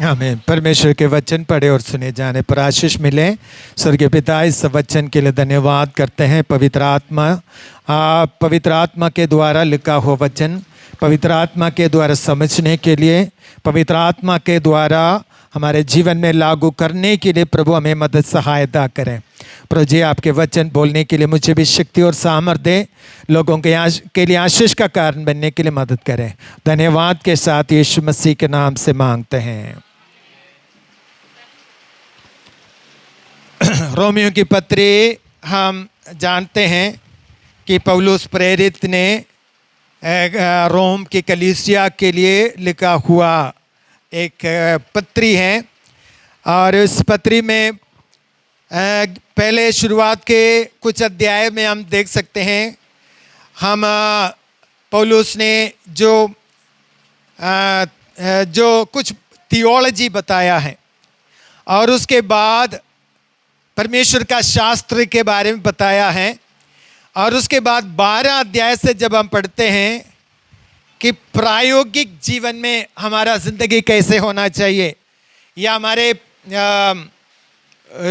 आमीन। परमेश्वर के वचन पढ़े और सुने जाने पर आशीष मिले। स्वर्गीय पिता, इस वचन के लिए धन्यवाद करते हैं। पवित्र आत्मा के द्वारा लिखा हुआ वचन, पवित्र आत्मा के द्वारा समझने के लिए, पवित्र आत्मा के द्वारा हमारे जीवन में लागू करने के लिए प्रभु हमें मदद सहायता करें। प्रभु जी, आपके वचन बोलने के लिए मुझे भी शक्ति और सामर्थ्य दे, लोगों के लिए आशीष का कारण बनने के लिए मदद करें। धन्यवाद के साथ यीशु मसीह के नाम से मांगते हैं। रोमियो की पत्री हम जानते हैं कि पौलुस प्रेरित ने रोम की कलीसिया के लिए लिखा हुआ एक पत्री है। और इस पत्री में पहले शुरुआत के कुछ अध्याय में हम देख सकते हैं, हम पौलुस ने जो कुछ थियोलॉजी बताया है और उसके बाद परमेश्वर का शास्त्र के बारे में बताया है। और उसके बाद 12 अध्याय से जब हम पढ़ते हैं कि प्रायोगिक जीवन में हमारा ज़िंदगी कैसे होना चाहिए या हमारे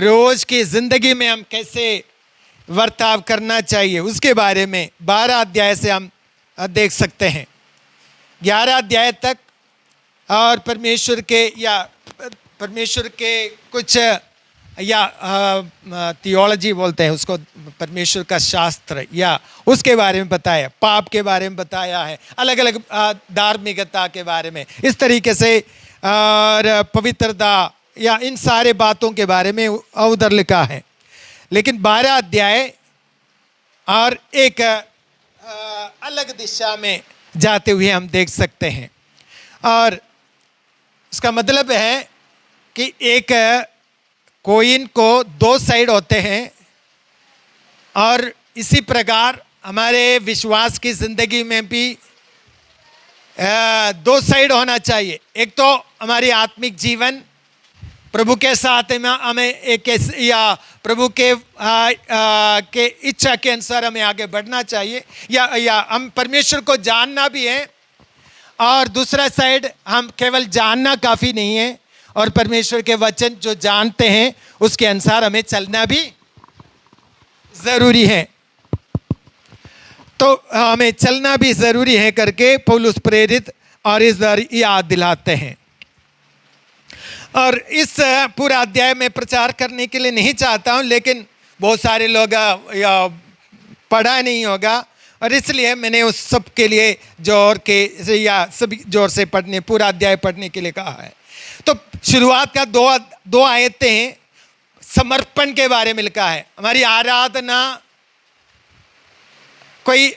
रोज़ की ज़िंदगी में हम कैसे वर्ताव करना चाहिए, उसके बारे में 12 अध्याय से हम देख सकते हैं। 11 अध्याय तक और परमेश्वर के कुछ या थियोलॉजी बोलते हैं उसको, परमेश्वर का शास्त्र या उसके बारे में बताया, पाप के बारे में बताया है, अलग अलग धार्मिकता के बारे में, इस तरीके से और पवित्रता या इन सारे बातों के बारे में उधर लिखा है। लेकिन 12 अध्याय और एक अलग दिशा में जाते हुए हम देख सकते हैं। और इसका मतलब है कि एक कोइन को 2 साइड होते हैं और इसी प्रकार हमारे विश्वास की ज़िंदगी में भी 2 साइड होना चाहिए। एक तो हमारी आत्मिक जीवन, प्रभु के साथ में हमें एक या प्रभु के इच्छा के अनुसार हमें आगे बढ़ना चाहिए या हम परमेश्वर को जानना भी है। और दूसरा साइड, हम केवल जानना काफ़ी नहीं है और परमेश्वर के वचन जो जानते हैं उसके अनुसार हमें चलना भी ज़रूरी है। तो हमें चलना भी ज़रूरी है करके पौलुस प्रेरित और इस याद दिलाते हैं। और इस पूरा अध्याय में प्रचार करने के लिए नहीं चाहता हूँ, लेकिन बहुत सारे लोग पढ़ा नहीं होगा और इसलिए मैंने उस सब के लिए सभी जोर से पढ़ने, पूरा अध्याय पढ़ने के लिए कहा है। तो शुरुआत का दो आयतें समर्पण के बारे में लिखा है। हमारी आराधना कोई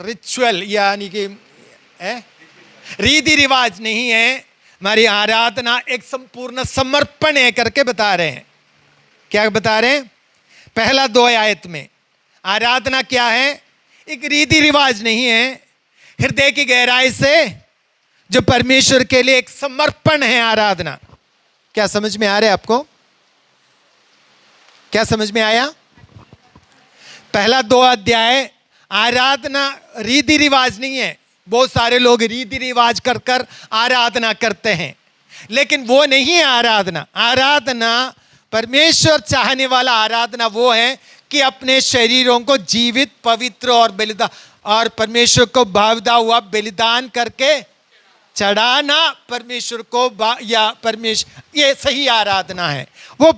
रिचुअल यानी कि रीति रिवाज नहीं है, हमारी आराधना एक संपूर्ण समर्पण है करके बता रहे हैं। क्या बता रहे हैं? पहला 2 आयत में आराधना क्या है? एक रीति रिवाज नहीं है, हृदय की गहराई से जो परमेश्वर के लिए एक समर्पण है आराधना। क्या समझ में आ रहा है आपको? क्या समझ में आया? पहला 2 अध्याय आराधना रीति रिवाज नहीं है। बहुत सारे लोग रीति रिवाज कर आराधना करते हैं, लेकिन वो नहीं है आराधना। आराधना परमेश्वर चाहने वाला आराधना वो है कि अपने शरीरों को जीवित, पवित्र और बलिदान और परमेश्वर को भावता हुआ बलिदान करके चढ़ाना परमेश्वर को या परमेश्वर, ये सही आराधना है। वो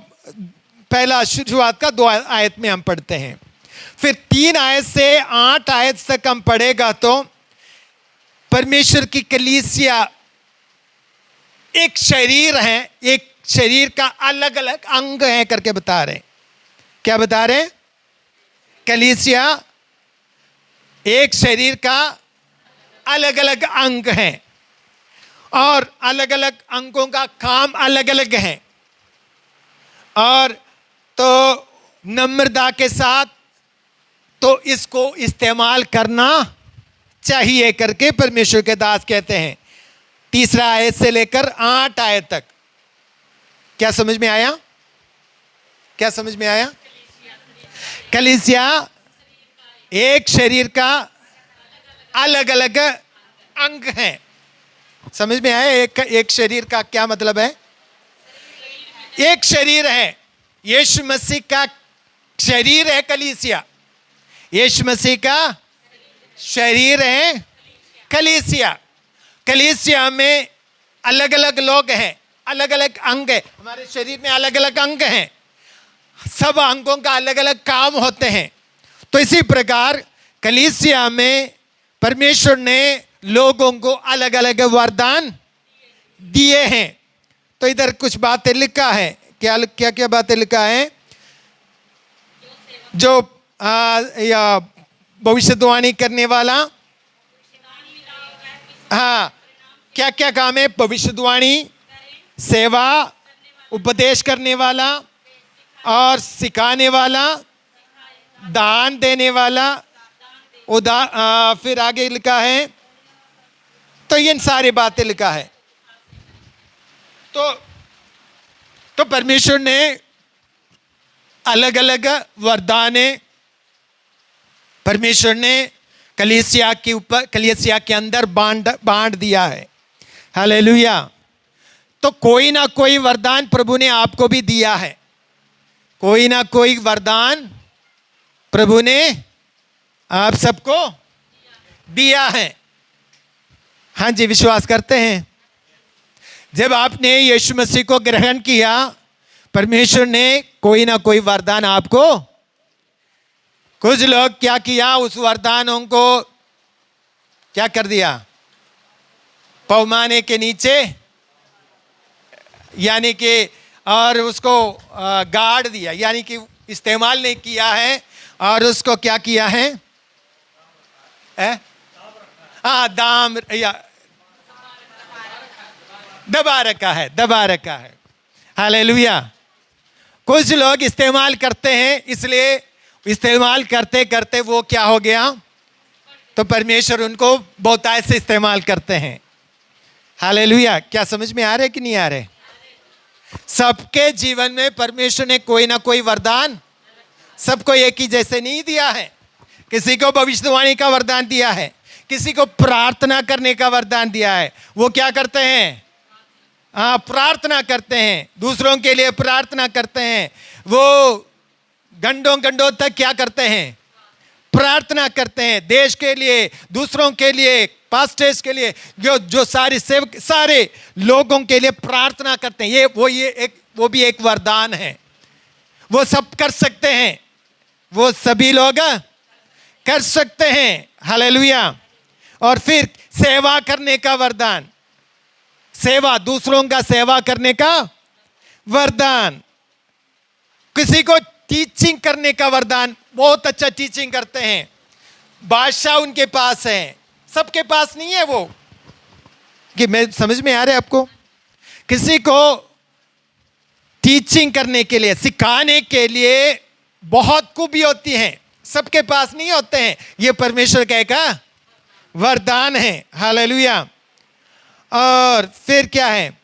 पहला शुरुआत का 2 आयत में हम पढ़ते हैं। फिर 3 आयत से 8 आयत तक हम पढ़ेगा तो परमेश्वर की कलीसिया एक शरीर है, एक शरीर का अलग अलग अंग है करके बता रहे हैं। क्या बता रहे हैं? कलीसिया एक शरीर का अलग अलग अंग है और अलग अलग अंगों का काम अलग अलग है। और तो नम्रता के साथ तो इसको इस्तेमाल करना चाहिए करके परमेश्वर के दास कहते हैं। 3 आयत से लेकर 8 आयत तक। क्या समझ में आया? क्या समझ में आया? कलीसिया एक शरीर का अलग अलग अंग है समझ में आया एक शरीर का क्या मतलब है? एक शरीर है, यीशु मसीह का शरीर है कलीसिया। यीशु मसीह का शरीर है कलीसिया। कलीसिया में अलग अलग लोग हैं, अलग अलग अंग है। हमारे शरीर में अलग अलग अंग हैं, सब अंगों का अलग अलग काम होते हैं। तो इसी प्रकार कलीसिया में परमेश्वर ने लोगों को अलग अलग वरदान दिए हैं। तो इधर कुछ बातें लिखा है, क्या क्या क्या बातें लिखा है? जो या भविष्यवाणी करने वाला, हाँ, क्या क्या काम है? भविष्यवाणी, सेवा, उपदेश करने वाला और सिखाने वाला, दान देने वाला, फिर आगे लिखा है, तो ये सारी बातें लिखा है। तो परमेश्वर ने अलग अलग वरदाने परमेश्वर ने कलीसिया के ऊपर, कलीसिया के अंदर बांट दिया है। हालेलुया। तो कोई ना कोई वरदान प्रभु ने आपको भी दिया है, कोई ना कोई वरदान प्रभु ने आप सबको दिया है। हाँ जी, विश्वास करते हैं? जब आपने यीशु मसीह को ग्रहण किया, परमेश्वर ने कोई ना कोई वरदान आपको, कुछ लोग क्या किया, उस वरदानों को क्या कर दिया? पैमाने के नीचे, यानी कि, और उसको गाड़ दिया, यानी कि इस्तेमाल नहीं किया है, और उसको क्या किया है? दाम या दबा रखा है, दबा रखा है। हालेलुया। कुछ लोग इस्तेमाल करते हैं, इसलिए इस्तेमाल करते करते वो क्या हो गया, तो परमेश्वर उनको बहुतायत से इस्तेमाल करते हैं। हालेलुया। क्या समझ में आ रहे कि नहीं आ रहे? सबके जीवन में परमेश्वर ने कोई ना कोई वरदान सबको एक ही जैसे नहीं दिया है। किसी को भविष्यवाणी का वरदान दिया है, किसी को प्रार्थना करने का वरदान दिया है। वो क्या करते हैं? प्रार्थना करते हैं, दूसरों के लिए प्रार्थना करते हैं। वो घंटों घंटों तक क्या करते हैं? प्रार्थना करते हैं, देश के लिए, दूसरों के लिए, पास्टर्स के लिए, जो सारे सेवक, सारे लोगों के लिए प्रार्थना करते हैं। वो भी एक वरदान है। वो सब कर सकते हैं, वो सभी लोग कर सकते हैं। हालेलुया। और फिर सेवा करने का वरदान, सेवा, दूसरों का सेवा करने का वरदान। किसी को टीचिंग करने का वरदान, बहुत अच्छा टीचिंग करते हैं, बादशाह उनके पास है, सबके पास नहीं है वो। कि मैं समझ में आ रहा है आपको? किसी को टीचिंग करने के लिए, सिखाने के लिए बहुत खूबी होती हैं, सबके पास नहीं होते हैं। ये परमेश्वर का एक वरदान है। हालेलुया। और फिर क्या है?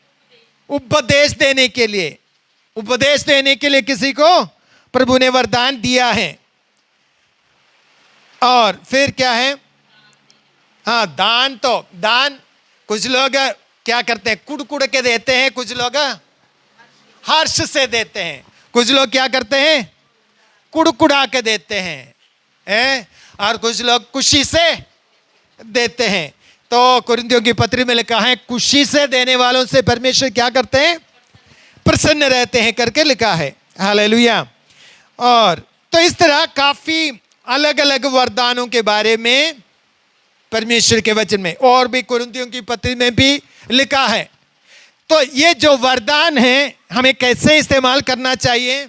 उपदेश देने के लिए, उपदेश देने के लिए किसी को प्रभु ने वरदान दिया है। और फिर क्या है? दान। तो दान कुछ लोग क्या करते हैं? कुड़ के देते हैं, कुछ लोग हर्ष से देते हैं, कुछ लोग क्या करते हैं? कुड़ा के देते हैं, और कुछ लोग खुशी से देते हैं। तो कुरिन्थियों की पत्री में लिखा है, खुशी से देने वालों से परमेश्वर क्या करते हैं? प्रसन्न रहते हैं करके लिखा है। हालेलुया। और तो इस तरह काफी अलग अलग वरदानों के बारे में परमेश्वर के वचन में, और भी कुरिन्थियों की पत्री में भी लिखा है। तो ये जो वरदान है, हमें कैसे इस्तेमाल करना चाहिए?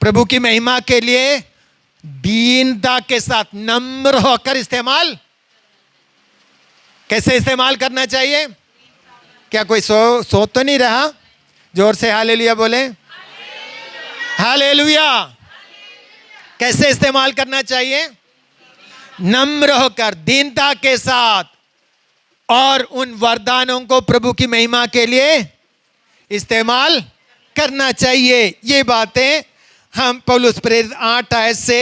प्रभु की महिमा के लिए दीनता के साथ, नम्र होकर इस्तेमाल। कैसे इस्तेमाल करना चाहिए? क्या कोई सो तो नहीं रहा? जोर से हालेलुया बोले। हालेलुया। कैसे इस्तेमाल करना चाहिए? नम्र होकर, दीनता के साथ, और उन वरदानों को प्रभु की महिमा के लिए इस्तेमाल करना चाहिए। ये बातें हम पौलुस प्रेरित 8 आयत से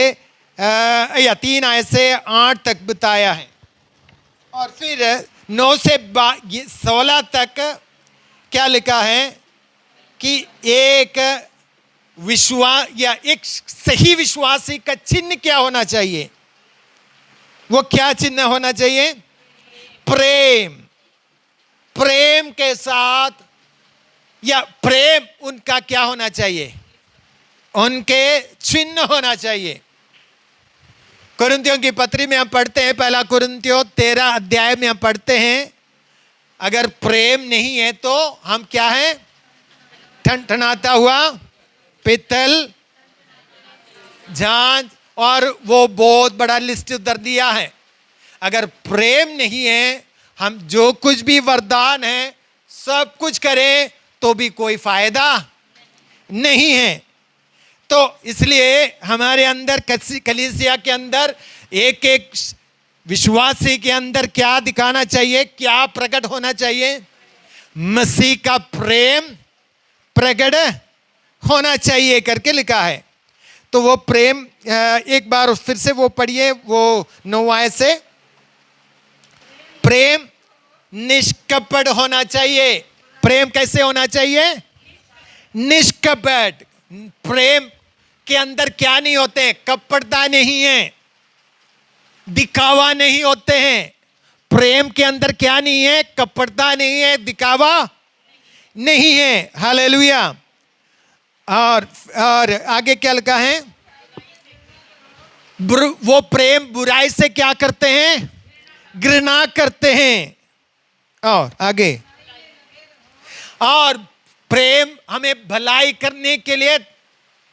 या 3 आयत से 8 तक बताया है। और फिर 9 से 16 तक क्या लिखा है कि एक विश्वास या एक सही विश्वासी का चिन्ह क्या होना चाहिए? वो क्या चिन्ह होना चाहिए? प्रेम। प्रेम के साथ या प्रेम उनका क्या होना चाहिए? उनके चिन्ह होना चाहिए। कुरिन्थियों की पत्री में हम पढ़ते हैं, पहला कुरिन्थियों 13 अध्याय में हम पढ़ते हैं, अगर प्रेम नहीं है तो हम क्या हैं? ठनठनाता हुआ पित्तल, झांझ, और वो बहुत बड़ा लिस्ट उधर दिया है। अगर प्रेम नहीं है, हम जो कुछ भी वरदान है सब कुछ करें तो भी कोई फायदा नहीं है। तो इसलिए हमारे अंदर कलीसिया के अंदर एक एक विश्वासी के अंदर क्या दिखाना चाहिए, क्या प्रकट होना चाहिए? मसीह का प्रेम प्रकट होना चाहिए करके लिखा है। तो वो प्रेम एक बार फिर से वो पढ़िए, वो 9 आयत से। प्रेम निष्कपट होना चाहिए। प्रेम कैसे होना चाहिए? निष्कपट। प्रेम के अंदर क्या नहीं होते? कपटता नहीं है, दिखावा नहीं होते हैं। प्रेम के अंदर क्या नहीं है? कपटता नहीं है, दिखावा नहीं है। हालेलुया। और आगे क्या लिखा है? वो प्रेम बुराई से क्या करते हैं? घृणा करते हैं। और आगे, और प्रेम हमें भलाई करने के लिए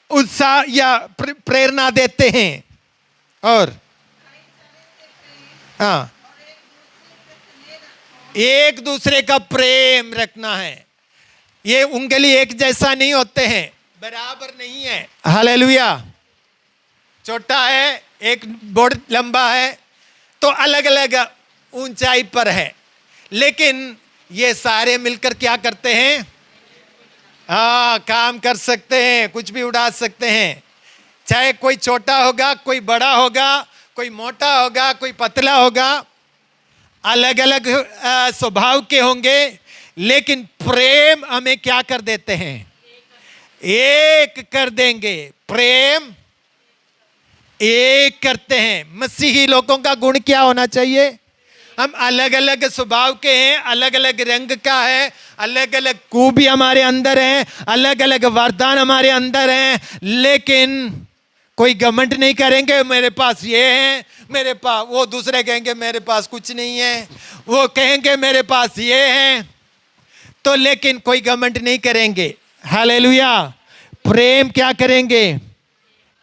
उत्साह या प्रेरणा देते हैं। और हाँ, एक दूसरे का प्रेम रखना है। ये उंगली एक जैसा नहीं होते हैं, बराबर नहीं है। हालेलुया। छोटा है, एक बहुत लंबा है, तो अलग अलग ऊंचाई पर है, लेकिन ये सारे मिलकर क्या करते हैं? हाँ, काम कर सकते हैं, कुछ भी उड़ा सकते हैं। चाहे कोई छोटा होगा, कोई बड़ा होगा, कोई मोटा होगा, कोई पतला होगा, अलग अलग स्वभाव के होंगे, लेकिन प्रेम हमें क्या कर देते हैं? एक कर देंगे। प्रेम एक करते हैं। मसीही लोगों का गुण क्या होना चाहिए? हम अलग अलग स्वभाव के हैं, अलग अलग रंग का है, अलग अलग खूबी हमारे अंदर है, अलग अलग वरदान हमारे अंदर हैं, लेकिन कोई घमंड नहीं करेंगे मेरे पास ये है, मेरे पास वो। दूसरे कहेंगे मेरे पास कुछ नहीं है, वो कहेंगे मेरे पास ये है। तो लेकिन कोई घमंड नहीं करेंगे। हालेलुया। प्रेम क्या करेंगे?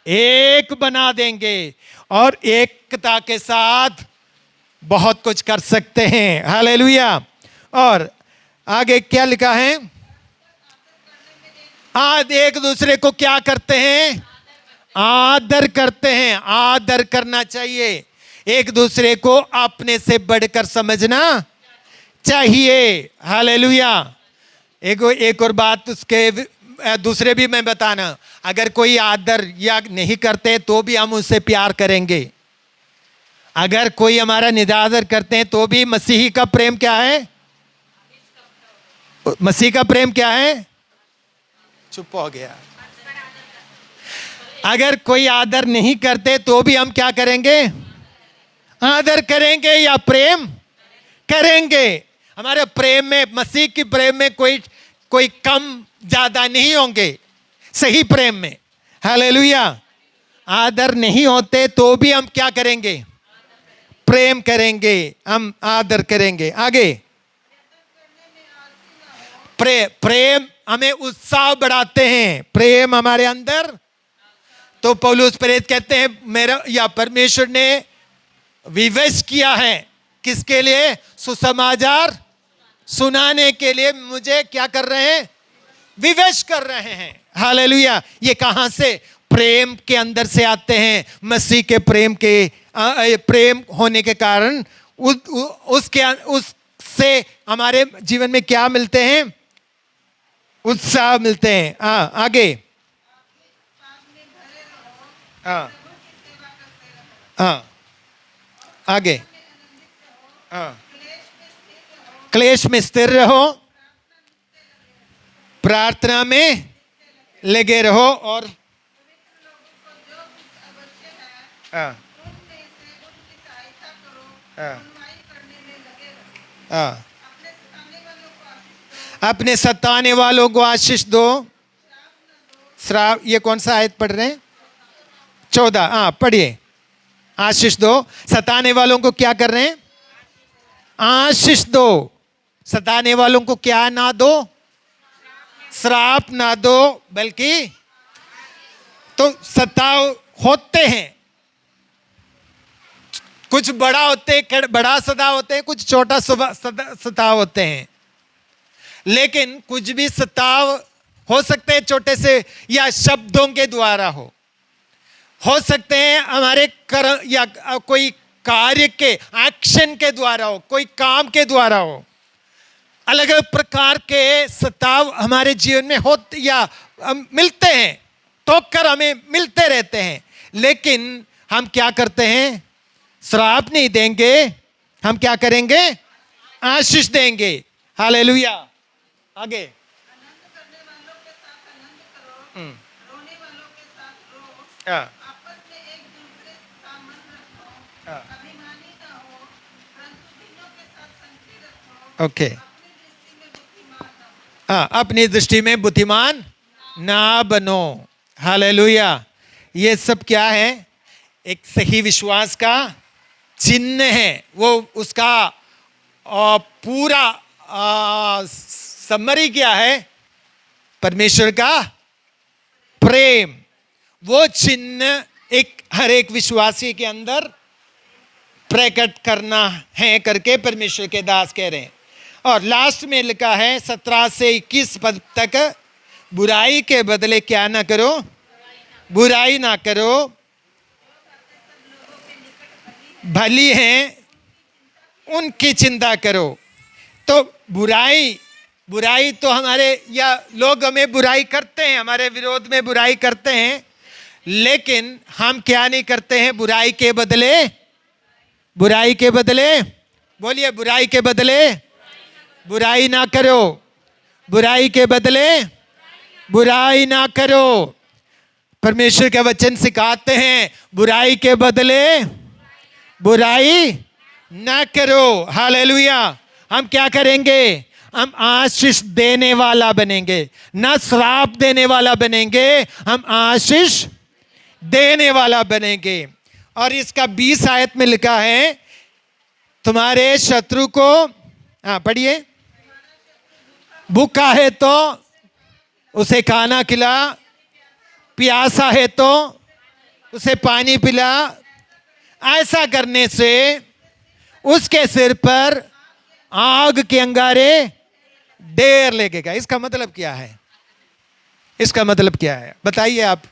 एक बना देंगे, और एकता के साथ बहुत कुछ कर सकते हैं। हालेलुया। और आगे क्या लिखा है? आज एक दूसरे को क्या करते हैं? आदर करते हैं। आदर करना चाहिए। एक दूसरे को अपने से बढ़कर समझना चाहिए। हालेलुया। एक और बात उसके दूसरे भी मैं बताना, अगर कोई आदर या नहीं करते तो भी हम उससे प्यार करेंगे। अगर कोई हमारा निरादर करते हैं तो भी मसीही का प्रेम क्या है? मसीह का प्रेम क्या है? चुप हो गया। अगर कोई आदर नहीं करते तो भी हम क्या करेंगे? आदर करेंगे या प्रेम करेंगे। हमारे प्रेम में, मसीह की प्रेम में कोई कम ज्यादा नहीं होंगे, सही प्रेम में। हालेलुया। आदर नहीं होते तो भी हम क्या करेंगे? प्रेम करेंगे, हम आदर करेंगे। आगे, प्रेम हमें उत्साह बढ़ाते हैं। प्रेम हमारे अंदर, तो पौलुस प्रेरित कहते हैं मेरा या परमेश्वर ने विवश किया है किसके लिए? सुसमाचार सुनाने के लिए मुझे क्या कर रहे हैं? विवश कर रहे हैं। हालेलुया। ये कहां से? प्रेम के अंदर से आते हैं। मसीह के प्रेम होने के कारण उससे हमारे जीवन में क्या मिलते हैं? उत्साह मिलते हैं। आगे, हाँ हाँ, आगे, हाँ क्लेश में स्थिर रहो, प्रार्थना में लगे रहो और हाँ, हाँ, हाँ, अपने सताने वालों को आशीष दो, श्राप। ये कौन सा आयत पढ़ रहे हैं? 14। हाँ, पढ़िए। आशीष दो, सताने वालों को क्या कर रहे हैं? आशीष दो। सताने वालों को क्या ना दो? श्राप ना दो, बल्कि तो सताव होते हैं, कुछ बड़ा होते, बड़ा सदा होते हैं, कुछ छोटा सताव होते हैं। लेकिन कुछ भी सताव हो सकते हैं छोटे से, या शब्दों के द्वारा हो सकते हैं हमारे कर्म या कोई कार्य के एक्शन के द्वारा हो, कोई काम के द्वारा हो। अलग अलग प्रकार के सताव हमारे जीवन में होते या मिलते हैं, ठोकर हमें मिलते रहते हैं। लेकिन हम क्या करते हैं? श्राप नहीं देंगे, हम क्या करेंगे? आशीष देंगे। हालेलुया। आगे, हाँ, ओके, हाँ, अपनी दृष्टि में बुद्धिमान ना बनो। हालेलुया। ये सब क्या है? एक सही विश्वास का चिन्ह है। वो उसका पूरा समरी क्या है? परमेश्वर का प्रेम। वो चिन्ह एक हर एक विश्वासी के अंदर प्रकट करना है करके परमेश्वर के दास कह रहे हैं। और लास्ट में लिखा है 17 से 21 पद तक, बुराई के बदले क्या ना करो? बुराई ना करो, भली है उनकी चिंता करो। तो बुराई तो हमारे या लोग हमें बुराई करते हैं, हमारे विरोध में बुराई करते हैं, लेकिन हम क्या नहीं करते हैं? बुराई के बदले बोलिए, बुराई के बदले बुराई ना करो। बुराई के बदले बुराई ना करो। परमेश्वर का वचन सिखाते हैं बुराई के बदले बुराई ना करो। हालेलुया। हम क्या करेंगे? हम आशीष देने वाला बनेंगे, ना श्राप देने वाला बनेंगे, हम आशीष देने वाला बनेंगे। और इसका 20 आयत में लिखा है, तुम्हारे शत्रु को, हाँ पढ़िए, भूखा है तो उसे खाना खिला, प्यासा है तो उसे पानी पिला। ऐसा करने से उसके सिर पर आग के अंगारे ढेर लगेगा। इसका मतलब क्या है? इसका मतलब क्या है? बताइए आप।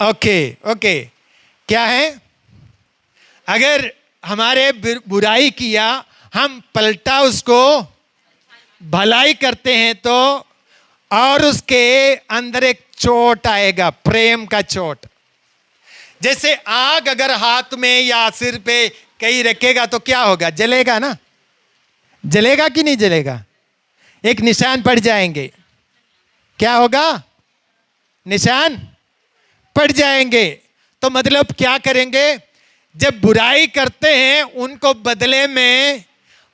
ओके, क्या है? अगर हमारे बुराई किया, हम पलटा उसको भलाई करते हैं तो, और उसके अंदर एक चोट आएगा, प्रेम का चोट। जैसे आग अगर हाथ में या सिर पे कहीं रखेगा तो क्या होगा? जलेगा ना? जलेगा कि नहीं जलेगा? एक निशान पड़ जाएंगे। क्या होगा? निशान पड़ जाएंगे। तो मतलब क्या करेंगे? जब बुराई करते हैं उनको बदले में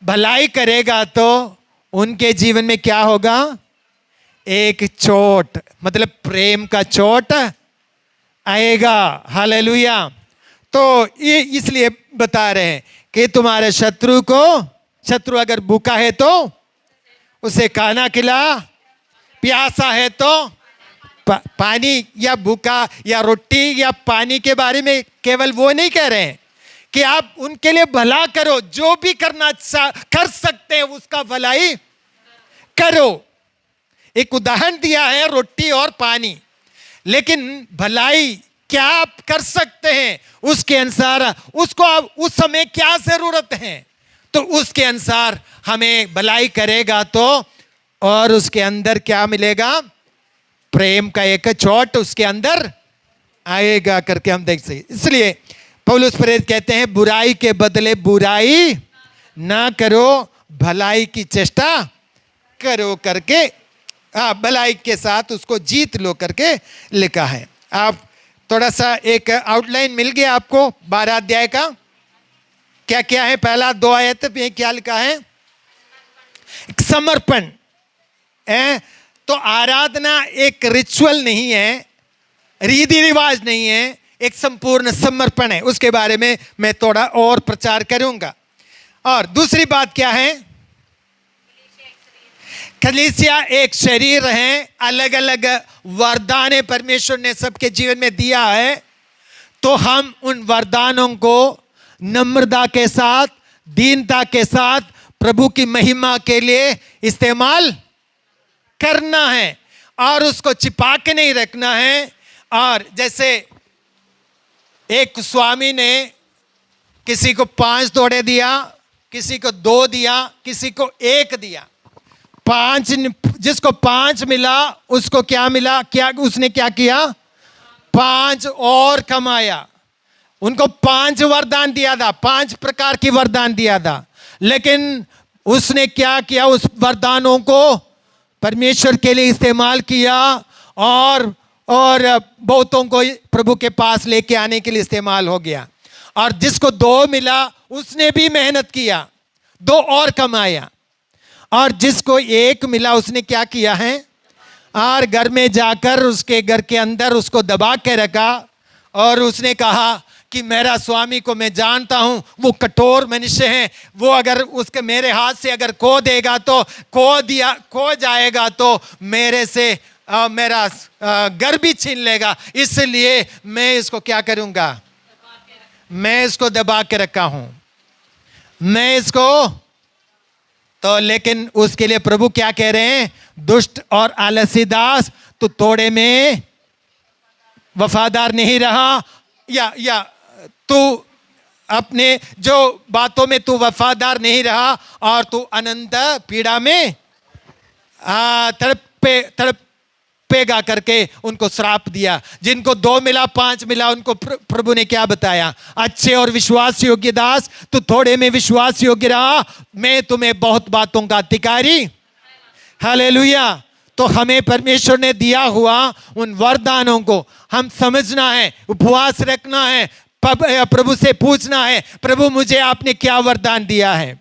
भलाई करेगा तो उनके जीवन में क्या होगा? एक चोट, मतलब प्रेम का चोट आएगा। हालेलुया। तो ये इसलिए बता रहे हैं कि तुम्हारे शत्रु अगर भूखा है तो उसे खाना खिला, प्यासा है तो पानी, या भूखा या रोटी या पानी के बारे में केवल वो नहीं कह रहे हैं कि आप उनके लिए भला करो, जो भी कर सकते हैं उसका भलाई करो। एक उदाहरण दिया है रोटी और पानी, लेकिन भलाई क्या आप कर सकते हैं उसके अनुसार, उसको आप उस समय क्या जरूरत है तो उसके अनुसार हमें भलाई करेगा तो, और उसके अंदर क्या मिलेगा? प्रेम का एक चोट उसके अंदर आएगा करके हम देख सकते। इसलिए पौलुस प्रेरित कहते हैं बुराई के बदले बुराई ना करो, भलाई की चेष्टा करो करके, भलाई के साथ उसको जीत लो करके लिखा है। आप थोड़ा सा एक आउटलाइन मिल गया आपको 12 अध्याय का। क्या क्या है? पहला 2 आयत में क्या लिखा है? समर्पण है। तो आराधना एक रिचुअल नहीं है, रीति रिवाज नहीं है, एक संपूर्ण समर्पण है। उसके बारे में मैं थोड़ा और प्रचार करूंगा। और दूसरी बात क्या है? कलीसिया एक शरीर है, अलग अलग वरदान परमेश्वर ने सबके जीवन में दिया है। तो हम उन वरदानों को नम्रता के साथ, दीनता के साथ प्रभु की महिमा के लिए इस्तेमाल करना है और उसको छिपा के नहीं रखना है। और जैसे एक स्वामी ने किसी को 5 तोड़े दिया, किसी को 2 दिया, किसी को 1 दिया। 5 जिसको 5 मिला उसको क्या मिला? क्या उसने क्या किया? 5 और कमाया। उनको 5 वरदान दिया था, 5 प्रकार की वरदान दिया था, लेकिन उसने क्या किया? उस वरदानों को परमेश्वर के लिए इस्तेमाल किया और बहुतों को प्रभु के पास लेके आने के लिए इस्तेमाल हो गया। और जिसको 2 मिला उसने भी मेहनत किया, 2 और कमाया। और जिसको 1 मिला उसने क्या किया है? और घर में जाकर उसके घर के अंदर उसको दबा के रखा और उसने कहा कि मेरा स्वामी को मैं जानता हूं, वो कठोर मनुष्य है, वो अगर उसके मेरे हाथ से अगर खो देगा तो खो जाएगा तो मेरे से मेरा घर भी छीन लेगा, इसलिए मैं इसको क्या करूंगा? मैं इसको दबा के रखा हूं, मैं इसको। तो लेकिन उसके लिए प्रभु क्या कह रहे हैं? दुष्ट और आलसी दास, तू थोड़े में वफादार नहीं रहा, या तू अपने जो बातों में तू वफादार नहीं रहा और तू अनंत पीड़ा में तड़पेगा करके उनको श्राप दिया। जिनको 2 मिला, 5 मिला, उनको प्रभु ने क्या बताया? अच्छे और विश्वास योग्य दास, तू थोड़े में विश्वास योग्य रहा, मैं तुम्हें बहुत बातों का अधिकारी। हालेलुया। तो हमें परमेश्वर ने दिया हुआ उन वरदानों को हम समझना है, उपवास रखना है, प्रभु से पूछना है, प्रभु मुझे आपने क्या वरदान दिया है?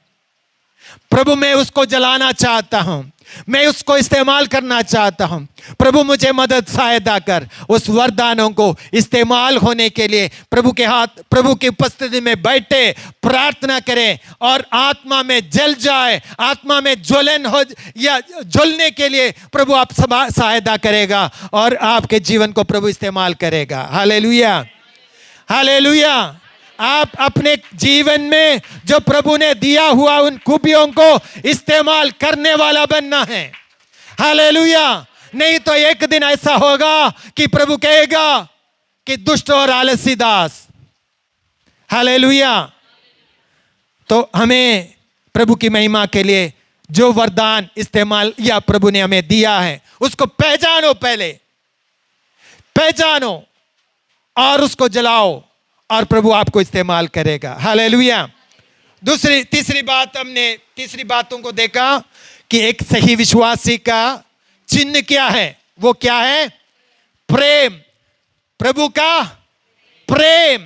प्रभु मैं उसको जलाना चाहता हूं, मैं उसको इस्तेमाल करना चाहता हूं। प्रभु मुझे मदद सहायता कर उस वरदानों को इस्तेमाल होने के लिए। प्रभु के हाथ, प्रभु की उपस्थिति में बैठे प्रार्थना करें और आत्मा में जल जाए, आत्मा में ज्वलन हो या ज्वलने के लिए प्रभु आप सहायता करेगा और आपके जीवन को प्रभु इस्तेमाल करेगा। Hallelujah, hallelujah. आप अपने जीवन में जो प्रभु ने दिया हुआ उन खूबियों को इस्तेमाल करने वाला बनना है। हालेलुया। नहीं तो एक दिन ऐसा होगा कि प्रभु कहेगा कि दुष्ट और आलसी दास। हालेलुया। तो हमें प्रभु की महिमा के लिए जो वरदान इस्तेमाल या प्रभु ने हमें दिया है उसको पहचानो, पहले पहचानो और उसको जलाओ और प्रभु आपको इस्तेमाल करेगा। हालेलुया। तीसरी बातों को देखा कि एक सही विश्वासी का चिन्ह क्या है? वो क्या है? प्रेम। प्रभु का प्रेम,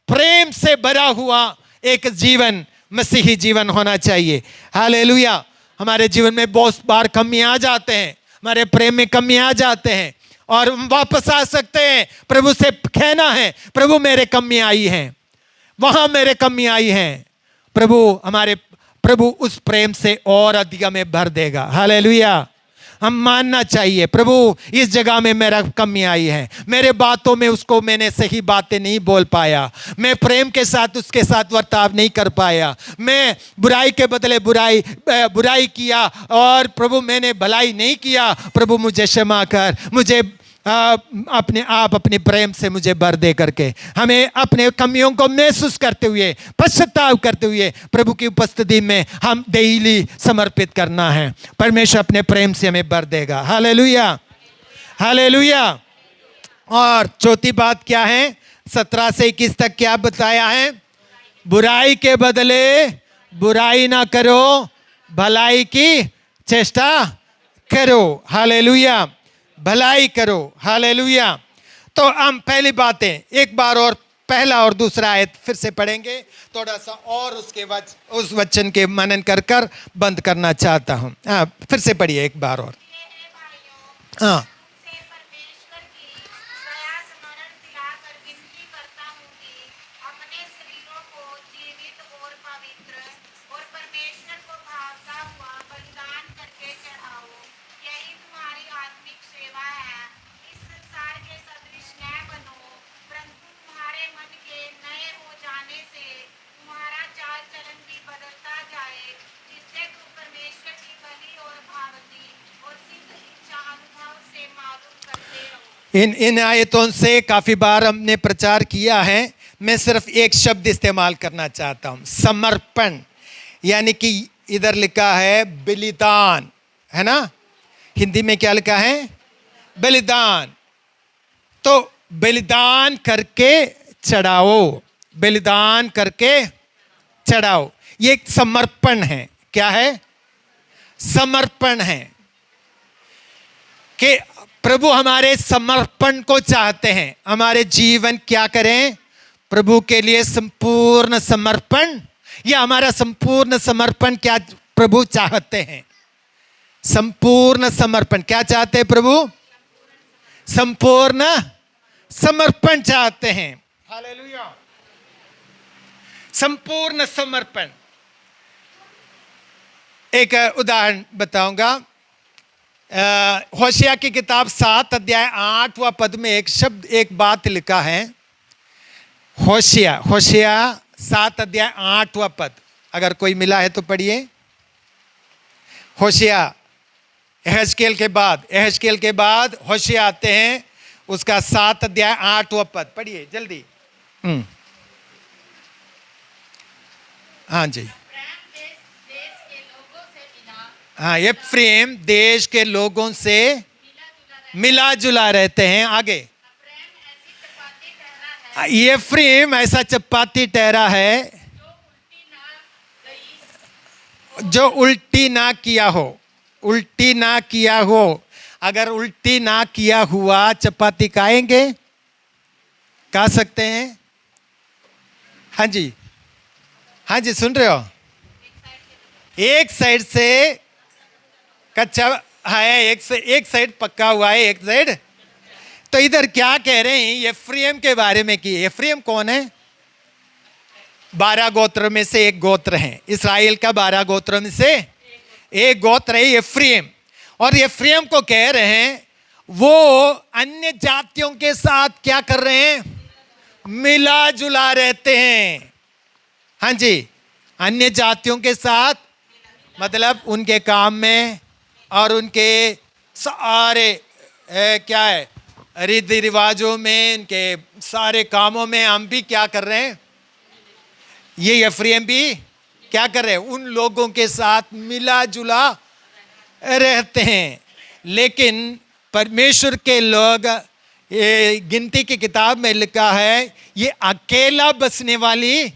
प्रेम से भरा हुआ एक जीवन मसीही जीवन होना चाहिए। हालेलुया। हमारे जीवन में बहुत बार कमी आ जाते हैं, हमारे प्रेम में कमी आ जाते हैं और हम वापस आ सकते हैं। प्रभु से कहना है, प्रभु मेरे कमी आई है, वहां मेरे कमी आई है। प्रभु उस प्रेम से और अधिक में भर देगा। हालेलुया। हम मानना चाहिए, प्रभु इस जगह में मेरा कमी आई है, मेरे बातों में उसको मैंने सही बातें नहीं बोल पाया, मैं प्रेम के साथ उसके साथ वर्ताव नहीं कर पाया, मैं बुराई के बदले बुराई किया और प्रभु मैंने भलाई नहीं किया। प्रभु मुझे क्षमा कर, मुझे अपने प्रेम से मुझे भर दे करके हमें अपने कमियों को महसूस करते हुए, पश्चाताप करते हुए प्रभु की उपस्थिति में हम डेली समर्पित करना है। परमेश्वर अपने प्रेम से हमें भर देगा। Hallelujah, hallelujah. और चौथी बात क्या है? 17 से 21 तक क्या बताया है? बुराई के बदले बुराई ना करो, भलाई की चेष्टा करो। हालेलुया, भलाई करो। हालेलुया। तो हम पहली बातें एक बार और पहला और दूसरा आयत फिर से पढ़ेंगे थोड़ा सा, और उसके बाद उस वचन के मनन कर कर बंद करना चाहता हूं। हाँ, फिर से पढ़िए एक बार और। हाँ, इन आयतों से काफी बार हमने प्रचार किया है। मैं सिर्फ एक शब्द इस्तेमाल करना चाहता हूं, समर्पण। यानी कि इधर लिखा है बलिदान, है ना? हिंदी में क्या लिखा है? बलिदान। तो बलिदान करके चढ़ाओ, बलिदान करके चढ़ाओ, ये एक समर्पण है। क्या है? समर्पण है कि प्रभु हमारे समर्पण को चाहते हैं। हमारे जीवन क्या करें? प्रभु के लिए संपूर्ण समर्पण, या हमारा संपूर्ण समर्पण क्या प्रभु चाहते हैं? संपूर्ण समर्पण क्या चाहते हैं प्रभु? संपूर्ण समर्पण चाहते हैं। हालेलुया, संपूर्ण समर्पण। एक उदाहरण बताऊंगा। होशिया की किताब 7 अध्याय 8वां पद में एक शब्द, एक बात लिखा है। होशिया 7 अध्याय 8वां पद, अगर कोई मिला है तो पढ़िए। होशिया, एहजकेल के बाद होशिया आते हैं, उसका 7 अध्याय 8वां पद पढ़िए जल्दी। हाँ जी, हाँ, एफ्रेम देश के लोगों से मिला जुला रहते हैं। आगे, एफ्रेम ऐसा चपाती ठहरा है जो उल्टी ना किया हो, उल्टी ना किया हो। अगर उल्टी ना किया हुआ चपाती खाएंगे? खा सकते हैं? हाँ जी, हाँ जी, सुन रहे हो? एक साइड से कच्चा है, एक साइड पक्का हुआ है, एक साइड। तो इधर क्या कह रहे हैं एफ्रेम के बारे में कि एफ्रेम कौन है? 12 गोत्र में से एक गोत्र है। इस्राएल का 12 गोत्रों में से एक गोत्र है एफ्रेम। और एफ्रेम को कह रहे हैं वो अन्य जातियों के साथ क्या कर रहे हैं? मिला जुला रहते हैं। हाँ जी, अन्य जातियों के साथ मतलब उनके काम में और उनके सारे क्या है रीति रिवाजों में, इनके सारे कामों में हम भी क्या कर रहे हैं? ये एफ्रेम भी क्या कर रहे हैं? उन लोगों के साथ मिला जुला रहते हैं। लेकिन परमेश्वर के लोग, ये गिनती की किताब में लिखा है, ये अकेला बसने वाली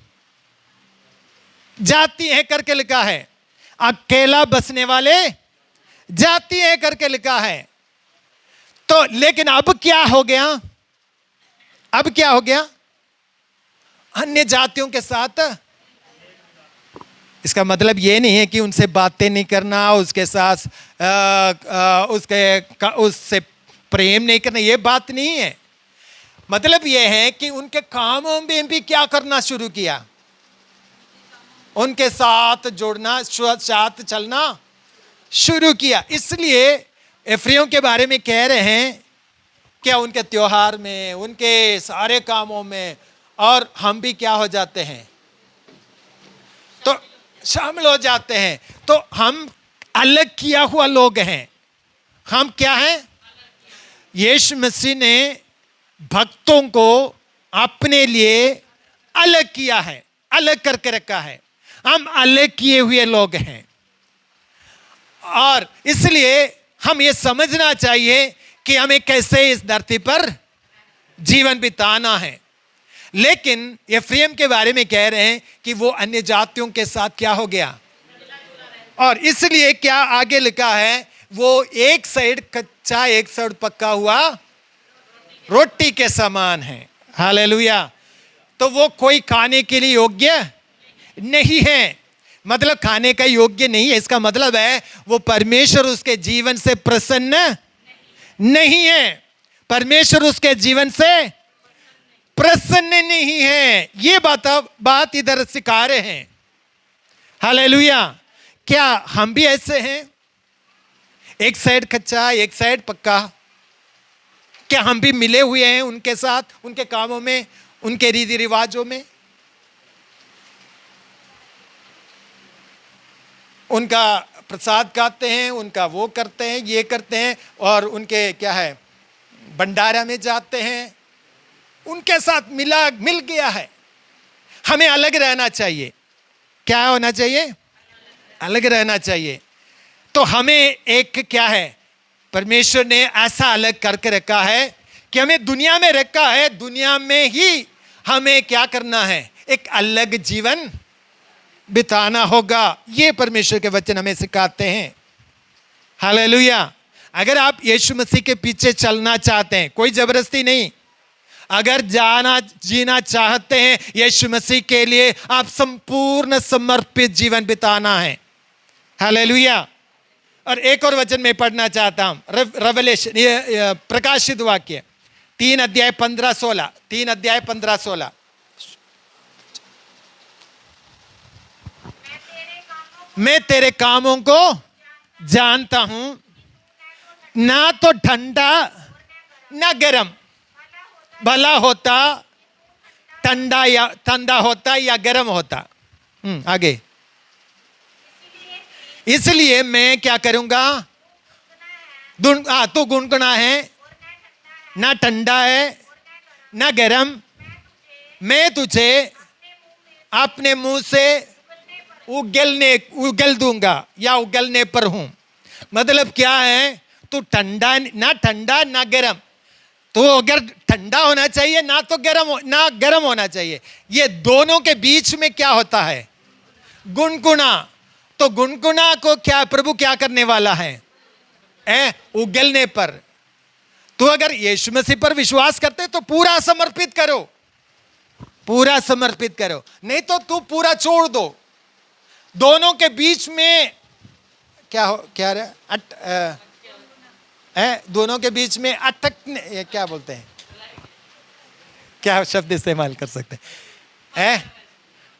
जाति है करके लिखा है। अकेला बसने वाले जाति है करके लिखा है। तो लेकिन अब क्या हो गया? अब क्या हो गया? अन्य जातियों के साथ। इसका मतलब ये नहीं है कि उनसे बातें नहीं करना, उसके साथ उससे प्रेम नहीं करना, ये बात नहीं है। मतलब ये है कि उनके कामों में भी क्या करना शुरू किया? उनके साथ जुड़ना, साथ चलना शुरू किया। इसलिए एफ्रेम के बारे में कह रहे हैं क्या उनके त्योहार में, उनके सारे कामों में, और हम भी क्या हो जाते हैं? तो शामिल हो जाते हैं। तो हम अलग किया हुआ लोग हैं। हम क्या हैं? यीशु मसीह ने भक्तों को अपने लिए अलग किया है, अलग करके रखा है। हम अलग किए हुए लोग हैं। और इसलिए हम ये समझना चाहिए कि हमें कैसे इस धरती पर जीवन बिताना है। लेकिन एफ्रेम के बारे में कह रहे हैं कि वो अन्य जातियों के साथ क्या हो गया, और इसलिए क्या आगे लिखा है, वो एक साइड कच्चा एक साइड पक्का हुआ रोटी के समान है। हालेलुया। तो वो कोई खाने के लिए योग्य नहीं है, मतलब खाने का योग्य नहीं है। इसका मतलब है वो परमेश्वर उसके जीवन से प्रसन्न नहीं है, परमेश्वर उसके जीवन से प्रसन्न नहीं है। ये बात इधर सिखा रहे हैं। हालेलुया। क्या हम भी ऐसे हैं, एक साइड कच्चा एक साइड पक्का? क्या हम भी मिले हुए हैं उनके साथ, उनके कामों में, उनके रीति रिवाजों में? उनका प्रसाद खाते हैं, उनका वो करते हैं, ये करते हैं, और उनके क्या है भंडारा में जाते हैं, उनके साथ मिल गया है। हमें अलग रहना चाहिए। क्या होना चाहिए? अलग रहना चाहिए। तो हमें एक क्या है, परमेश्वर ने ऐसा अलग करके रखा है कि हमें दुनिया में रखा है, दुनिया में ही हमें क्या करना है, एक अलग जीवन बिताना होगा। ये परमेश्वर के वचन हमें सिखाते हैं। हालेलुया। अगर आप यीशु मसीह के पीछे चलना चाहते हैं, कोई जबरदस्ती नहीं, अगर जीना चाहते हैं यीशु मसीह के लिए, आप संपूर्ण समर्पित जीवन बिताना है। हालेलुया। और एक और वचन में पढ़ना चाहता हूं, रेवलेशन, ये प्रकाशित वाक्य 3 अध्याय 15-16, 3 अध्याय 15-16। मैं तेरे कामों को जानता हूं, ना तो ठंडा ना गर्म, भला होता ठंडा होता या गर्म होता। आगे, इसलिए मैं क्या करूंगा, तू गुनगुना है, ना ठंडा है ना गर्म, मैं तुझे अपने मुंह से उगल दूंगा या उगलने पर हूं। मतलब क्या है, तू ना ठंडा ना गर्म, तो अगर ठंडा होना चाहिए ना तो गर्म होना चाहिए। ये दोनों के बीच में क्या होता है, गुनगुना। तो गुनगुना को क्या प्रभु क्या करने वाला है, उगलने पर। तो अगर यीशु मसीह पर विश्वास करते तो पूरा समर्पित करो, पूरा समर्पित करो, नहीं तो तू पूरा छोड़ दो। दोनों के बीच में क्या रहा, दोनों के बीच में अटकने, क्या बोलते हैं, क्या शब्द इस्तेमाल कर सकते हैं,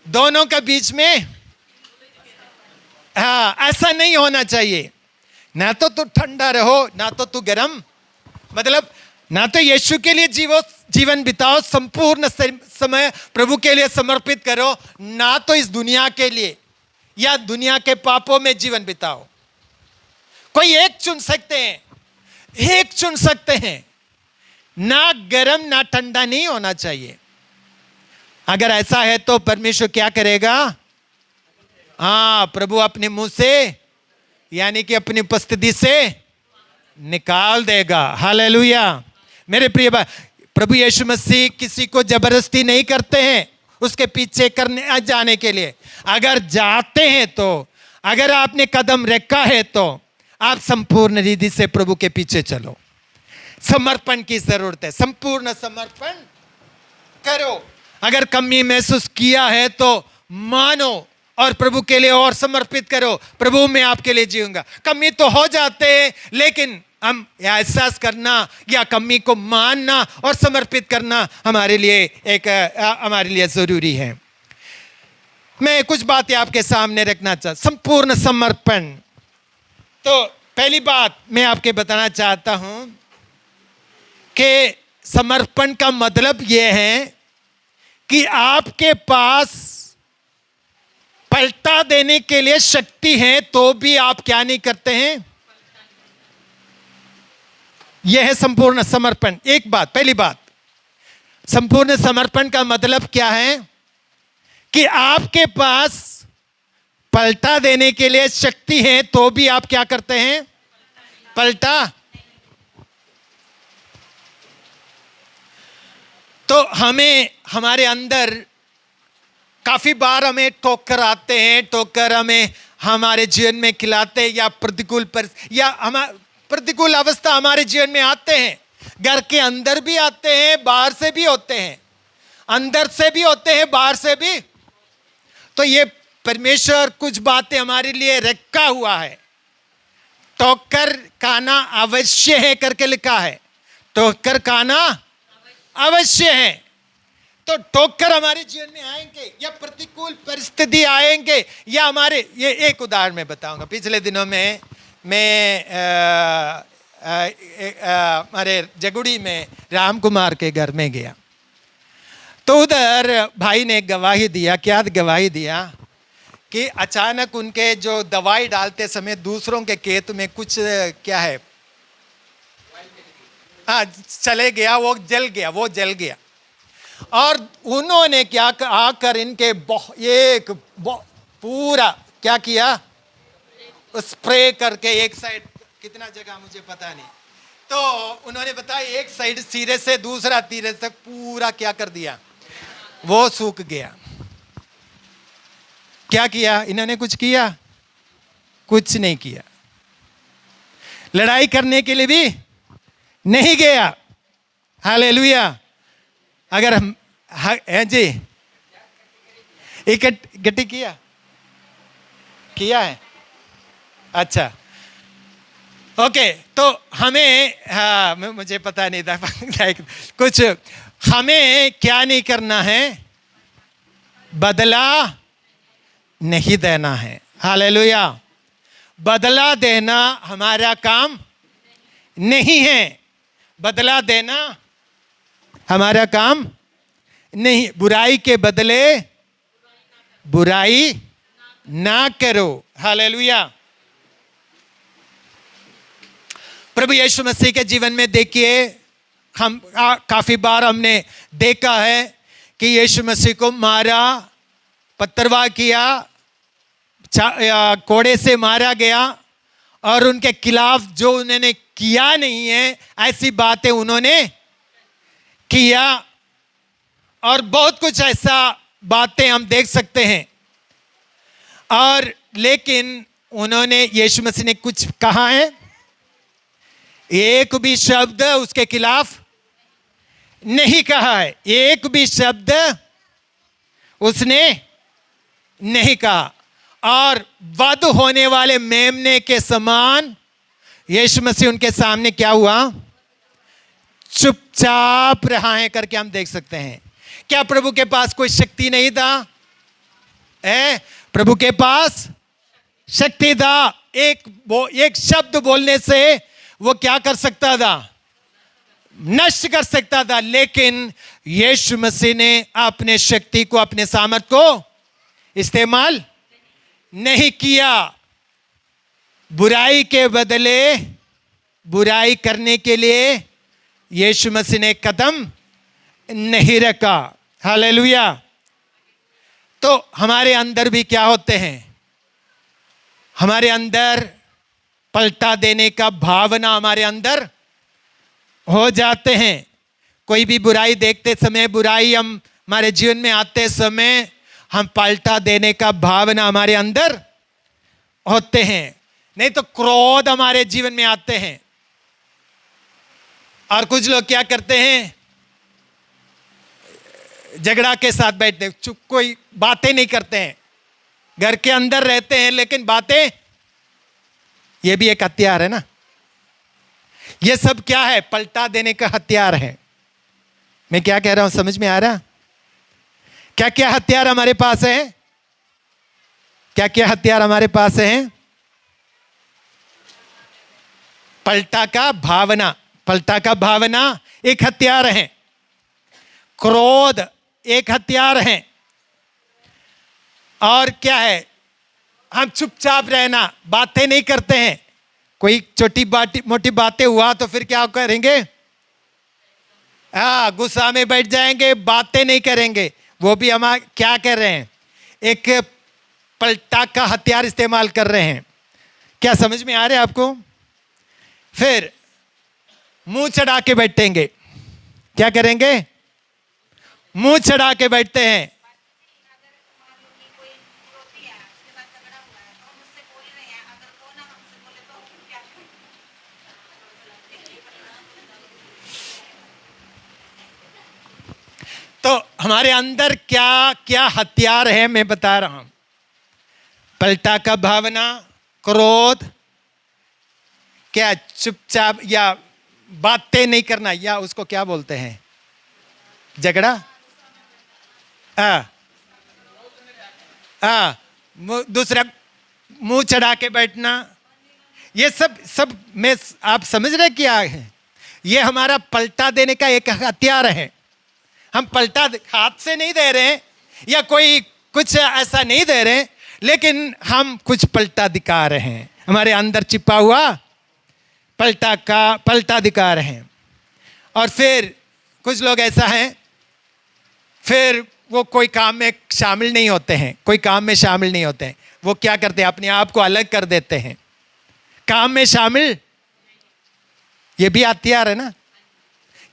दोनों के बीच में, हाँ, ऐसा नहीं होना चाहिए। ना तो तू ठंडा रहो ना तो तू गर्म, मतलब ना तो यीशु के लिए जीवन बिताओ, संपूर्ण समय प्रभु के लिए समर्पित करो, ना तो इस दुनिया के लिए या दुनिया के पापों में जीवन बिताओ। कोई एक चुन सकते हैं, एक चुन सकते हैं, ना गर्म ना ठंडा नहीं होना चाहिए। अगर ऐसा है तो परमेश्वर क्या करेगा, हाँ, प्रभु अपने मुंह से यानी कि अपनी उपस्थिति से निकाल देगा। हालेलुया। मेरे प्रिय भाई, प्रभु यीशु मसीह किसी को जबरदस्ती नहीं करते हैं उसके पीछे करने जाने के लिए। अगर जाते हैं तो, अगर आपने कदम रखा है तो आप संपूर्ण रीति से प्रभु के पीछे चलो। समर्पण की जरूरत है, संपूर्ण समर्पण करो। अगर कमी महसूस किया है तो मानो और प्रभु के लिए और समर्पित करो, प्रभु मैं आपके लिए जीऊंगा। कमी तो हो जाते हैं, लेकिन हम एहसास करना या कमी को मानना और समर्पित करना हमारे लिए जरूरी है। मैं कुछ बातें आपके सामने रखना चाहता, संपूर्ण समर्पण। तो पहली बात मैं आपके बताना चाहता हूं कि समर्पण का मतलब यह है कि आपके पास पलटा देने के लिए शक्ति है तो भी आप क्या नहीं करते हैं, यह है संपूर्ण समर्पण। एक बात, पहली बात, संपूर्ण समर्पण का मतलब क्या है कि आपके पास पलटा देने के लिए शक्ति है तो भी आप क्या करते हैं, पलटा। तो हमें हमारे अंदर काफी बार हमें ठोकर आते हैं, ठोकर हमें हमारे जीवन में खिलाते हैं, या प्रतिकूल अवस्था हमारे जीवन में आते हैं। घर के अंदर भी आते हैं, बाहर से भी होते हैं, अंदर से भी होते हैं, बाहर से भी। तो ये परमेश्वर कुछ बातें हमारे लिए रखा हुआ है। ठोकर खाना अवश्य है करके लिखा है, ठोकर खाना अवश्य है। तो ठोकर हमारे जीवन में आएंगे, या प्रतिकूल परिस्थिति आएंगे, या हमारे, ये एक उदाहरण मैं बताऊंगा। पिछले दिनों में मैं हमारे जगुड़ी में राम कुमार के घर में गया, तो उधर भाई ने गवाही दिया। क्या गवाही दिया कि अचानक उनके जो दवाई डालते समय दूसरों के खेत में कुछ क्या है, चले गया, वो जल गया। और उन्होंने क्या आकर इनके पूरा क्या किया, स्प्रे करके एक साइड, कितना जगह मुझे पता नहीं, तो उन्होंने बताया एक साइड सिरे से दूसरा तीरे तक पूरा क्या कर दिया, वो सूख गया। क्या किया इन्होंने? कुछ किया? कुछ नहीं किया। लड़ाई करने के लिए भी नहीं गया। हालेलुया। अगर हम हैं जी, इकट्ठी किया है। अच्छा, ओके। तो हमें मुझे पता नहीं था कुछ, हमें क्या नहीं करना है, बदला नहीं देना है। हालेलुया। बदला देना हमारा काम नहीं है, बदला देना हमारा काम नहीं। बुराई के बदले बुराई ना करो। हालेलुया। प्रभु यीशु मसीह के जीवन में देखिए, हम काफी बार हमने देखा है कि यीशु मसीह को मारा, पत्थरवाह किया, कोड़े से मारा गया, और उनके खिलाफ जो उन्होंने किया नहीं है ऐसी बातें उन्होंने किया। और बहुत कुछ ऐसा बातें हम देख सकते हैं। और लेकिन उन्होंने, यीशु मसीह ने कुछ कहा है, एक भी शब्द उसके खिलाफ नहीं कहा है, एक भी शब्द उसने नहीं कहा। और वध होने वाले मेमने के समान यीशु मसीह उनके सामने क्या हुआ, चुपचाप रहा है करके हम देख सकते हैं। क्या प्रभु के पास कोई शक्ति नहीं था? प्रभु के पास शक्ति था। एक शब्द बोलने से वो क्या कर सकता था, नष्ट कर सकता था। लेकिन यीशु मसीह ने अपने शक्ति को, अपने सामर्थ को इस्तेमाल नहीं किया। बुराई के बदले बुराई करने के लिए यीशु मसीह ने कदम नहीं रखा। हालेलुया। तो हमारे अंदर भी क्या होते हैं, हमारे अंदर पलटा देने का भावना हमारे अंदर हो जाते हैं। कोई भी बुराई देखते समय, बुराई हमारे जीवन में आते समय, हम पलटा देने का भावना हमारे अंदर होते हैं। नहीं तो क्रोध हमारे जीवन में आते हैं। और कुछ लोग क्या करते हैं, झगड़ा के साथ बैठते, चुप, कोई बातें नहीं करते हैं, घर के अंदर रहते हैं लेकिन बातें, ये भी एक हथियार है ना। ये सब क्या है, पलटा देने का हथियार है। मैं क्या कह रहा हूं, समझ में आ रहा? क्या क्या हथियार हमारे पास है, क्या क्या हथियार हमारे पास है? पलटा का भावना, पलटा का भावना एक हथियार है। क्रोध एक हथियार है। और क्या है, हम चुपचाप रहना, बातें नहीं करते हैं। कोई छोटी मोटी बातें हुआ तो फिर क्या करेंगे, गुस्सा में बैठ जाएंगे, बातें नहीं करेंगे। वो भी हम क्या कर रहे हैं, एक पलटा का हथियार इस्तेमाल कर रहे हैं। क्या समझ में आ रहा है आपको? फिर मुंह चढ़ा के बैठेंगे, क्या करेंगे, मुंह चढ़ा के बैठते हैं। तो हमारे अंदर क्या क्या हथियार है मैं बता रहा हूं। पलटा का भावना, क्रोध, क्या चुपचाप या बातें नहीं करना, या उसको क्या बोलते हैं, झगड़ा, दूसरा मुंह चढ़ा के बैठना, ये सब में आप समझ रहे क्या है? ये हमारा पलटा देने का एक हथियार है। हम पलटा हाथ से नहीं दे रहे या कोई कुछ ऐसा नहीं दे रहे, लेकिन हम कुछ पलटा दिखा रहे हैं। हमारे अंदर छिपा हुआ पलटा दिखा रहे हैं। और फिर कुछ लोग ऐसा हैं, फिर वो कोई काम में शामिल नहीं होते हैं, कोई काम में शामिल नहीं होते हैं। वो क्या करते हैं, अपने आप को अलग कर देते हैं। काम में शामिल, ये भी हथियार है ना?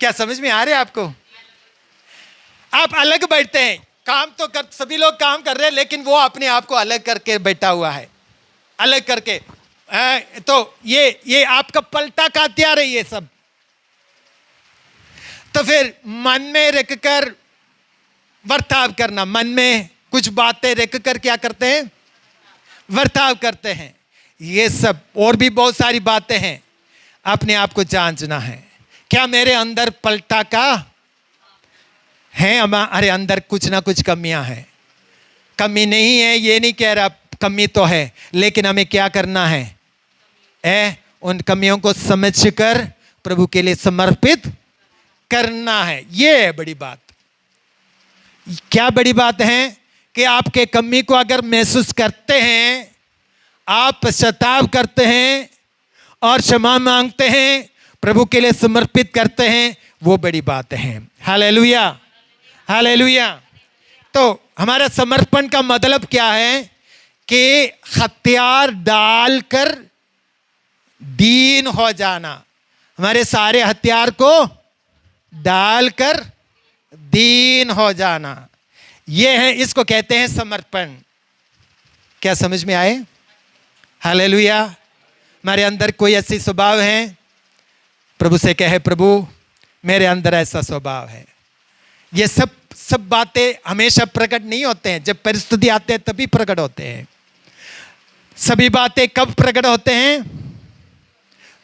क्या समझ में आ रहे हैं आपको? आप अलग बैठते हैं, काम तो सभी लोग काम कर रहे हैं, लेकिन वो अपने आप को अलग करके बैठा हुआ है, अलग करके। तो ये आपका पलटा का हथियार है ये सब। तो फिर मन में रखकर बर्ताव करना, मन में कुछ बातें रखकर क्या करते हैं, बर्ताव करते हैं। ये सब और भी बहुत सारी बातें हैं, अपने आप को जांचना है। क्या मेरे अंदर पलटा का है? हमारे अंदर कुछ ना कुछ कमियां हैं। कमी नहीं है ये नहीं कह रहा, कमी तो है, लेकिन हमें क्या करना है, उन कमियों को समझकर प्रभु के लिए समर्पित करना है। ये है बड़ी बात। क्या बड़ी बात है कि आपके कमी को अगर महसूस करते हैं, आप पश्चाताप करते हैं और क्षमा मांगते हैं, प्रभु के लिए समर्पित करते हैं, वो बड़ी बात है। Hallelujah, hallelujah. तो हमारा समर्पण का मतलब क्या है कि हथियार डालकर दीन हो जाना। हमारे सारे हथियार को डालकर दीन हो जाना, ये है, इसको कहते हैं समर्पण। क्या समझ में आए? हालेलुया। हमारे अंदर कोई ऐसी स्वभाव है, प्रभु से कहे, प्रभु मेरे अंदर ऐसा स्वभाव है। ये सब बातें हमेशा प्रकट नहीं होते हैं, जब परिस्थिति आते हैं तभी प्रकट होते हैं। सभी बातें कब प्रकट होते हैं?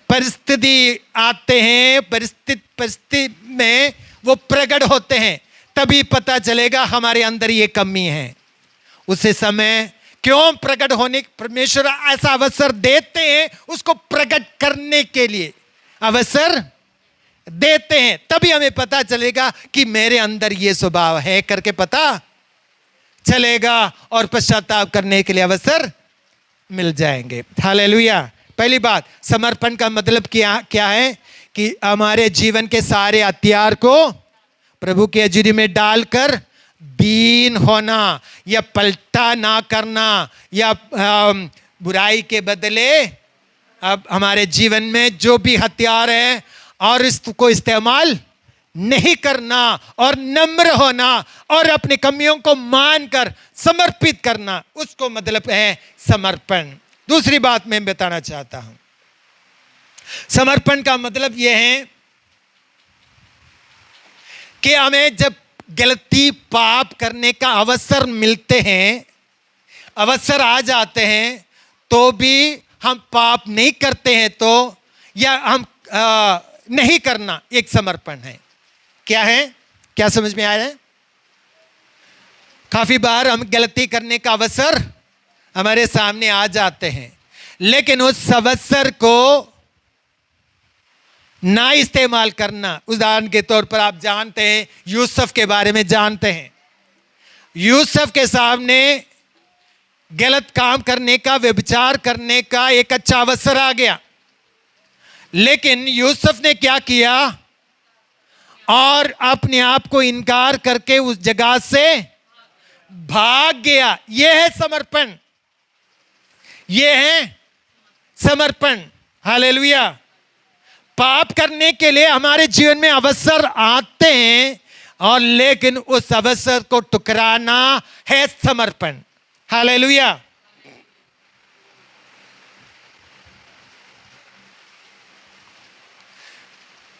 परिस्थिति आते हैं, परिस्थिति में वो प्रकट होते हैं, तभी पता चलेगा हमारे अंदर ये कमी है। उसी समय क्यों प्रकट होने, परमेश्वर ऐसा अवसर देते हैं उसको प्रकट करने के लिए अवसर देते हैं, तभी हमें पता चलेगा कि मेरे अंदर ये स्वभाव है करके पता चलेगा, और पश्चाताप करने के लिए अवसर मिल जाएंगे। हालेलुया। पहली बात, समर्पण का मतलब क्या है कि हमारे जीवन के सारे हथियार को प्रभु के हजूरी में डालकर दीन होना, या पलटा ना करना, या बुराई के बदले अब हमारे जीवन में जो भी हथियार है और इसको इस्तेमाल नहीं करना, और नम्र होना और अपनी कमियों को मानकर समर्पित करना, उसको मतलब है समर्पण। दूसरी बात मैं बताना चाहता हूं, समर्पण का मतलब यह है कि हमें जब गलती पाप करने का अवसर मिलते हैं, अवसर आ जाते हैं, तो भी हम पाप नहीं करते हैं, तो या हम नहीं करना एक समर्पण है। क्या है? क्या समझ में आया है? काफी बार हम गलती करने का अवसर हमारे सामने आ जाते हैं, लेकिन उस अवसर को ना इस्तेमाल करना। उदाहरण के तौर पर आप जानते हैं, यूसुफ के बारे में जानते हैं। यूसुफ के सामने गलत काम करने का, व्यभिचार करने का एक अच्छा अवसर आ गया, लेकिन यूसुफ ने क्या किया, और अपने आप को इनकार करके उस जगह से भाग गया। यह है समर्पण, यह है समर्पण। हालेलुया। पाप करने के लिए हमारे जीवन में अवसर आते हैं, और लेकिन उस अवसर को ठुकराना है समर्पण। हालेलुया।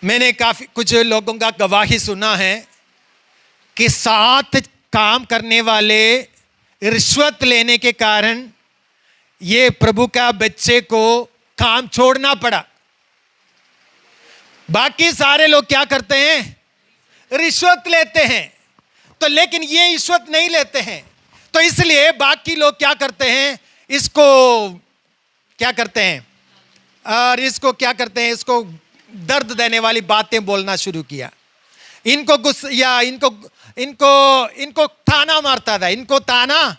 मैंने काफी कुछ लोगों का गवाही सुना है कि साथ काम करने वाले रिश्वत लेने के कारण ये प्रभु का बच्चे को काम छोड़ना पड़ा। बाकी सारे लोग क्या करते हैं? रिश्वत लेते हैं, तो लेकिन ये रिश्वत नहीं लेते हैं, तो इसलिए बाकी लोग क्या करते हैं? इसको क्या करते हैं? और इसको क्या करते हैं? इसको दर्द देने वाली बातें बोलना शुरू किया। इनको गुस्सा या इनको इनको इनको ताना मारता था, इनको ताना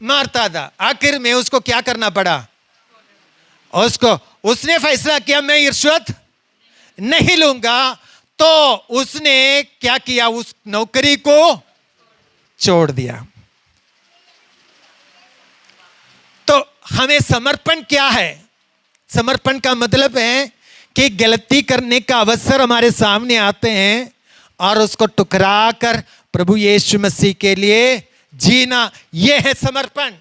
मारता था। आखिर में उसको क्या करना पड़ा? उसने फैसला किया मैं रिश्वत नहीं लूंगा, तो उसने क्या किया? उस नौकरी को छोड़ दिया। तो हमें समर्पण क्या है? समर्पण का मतलब है कि गलती करने का अवसर हमारे सामने आते हैं और उसको ठुकरा कर प्रभु यीशु मसीह के लिए जीना, यह है समर्पण।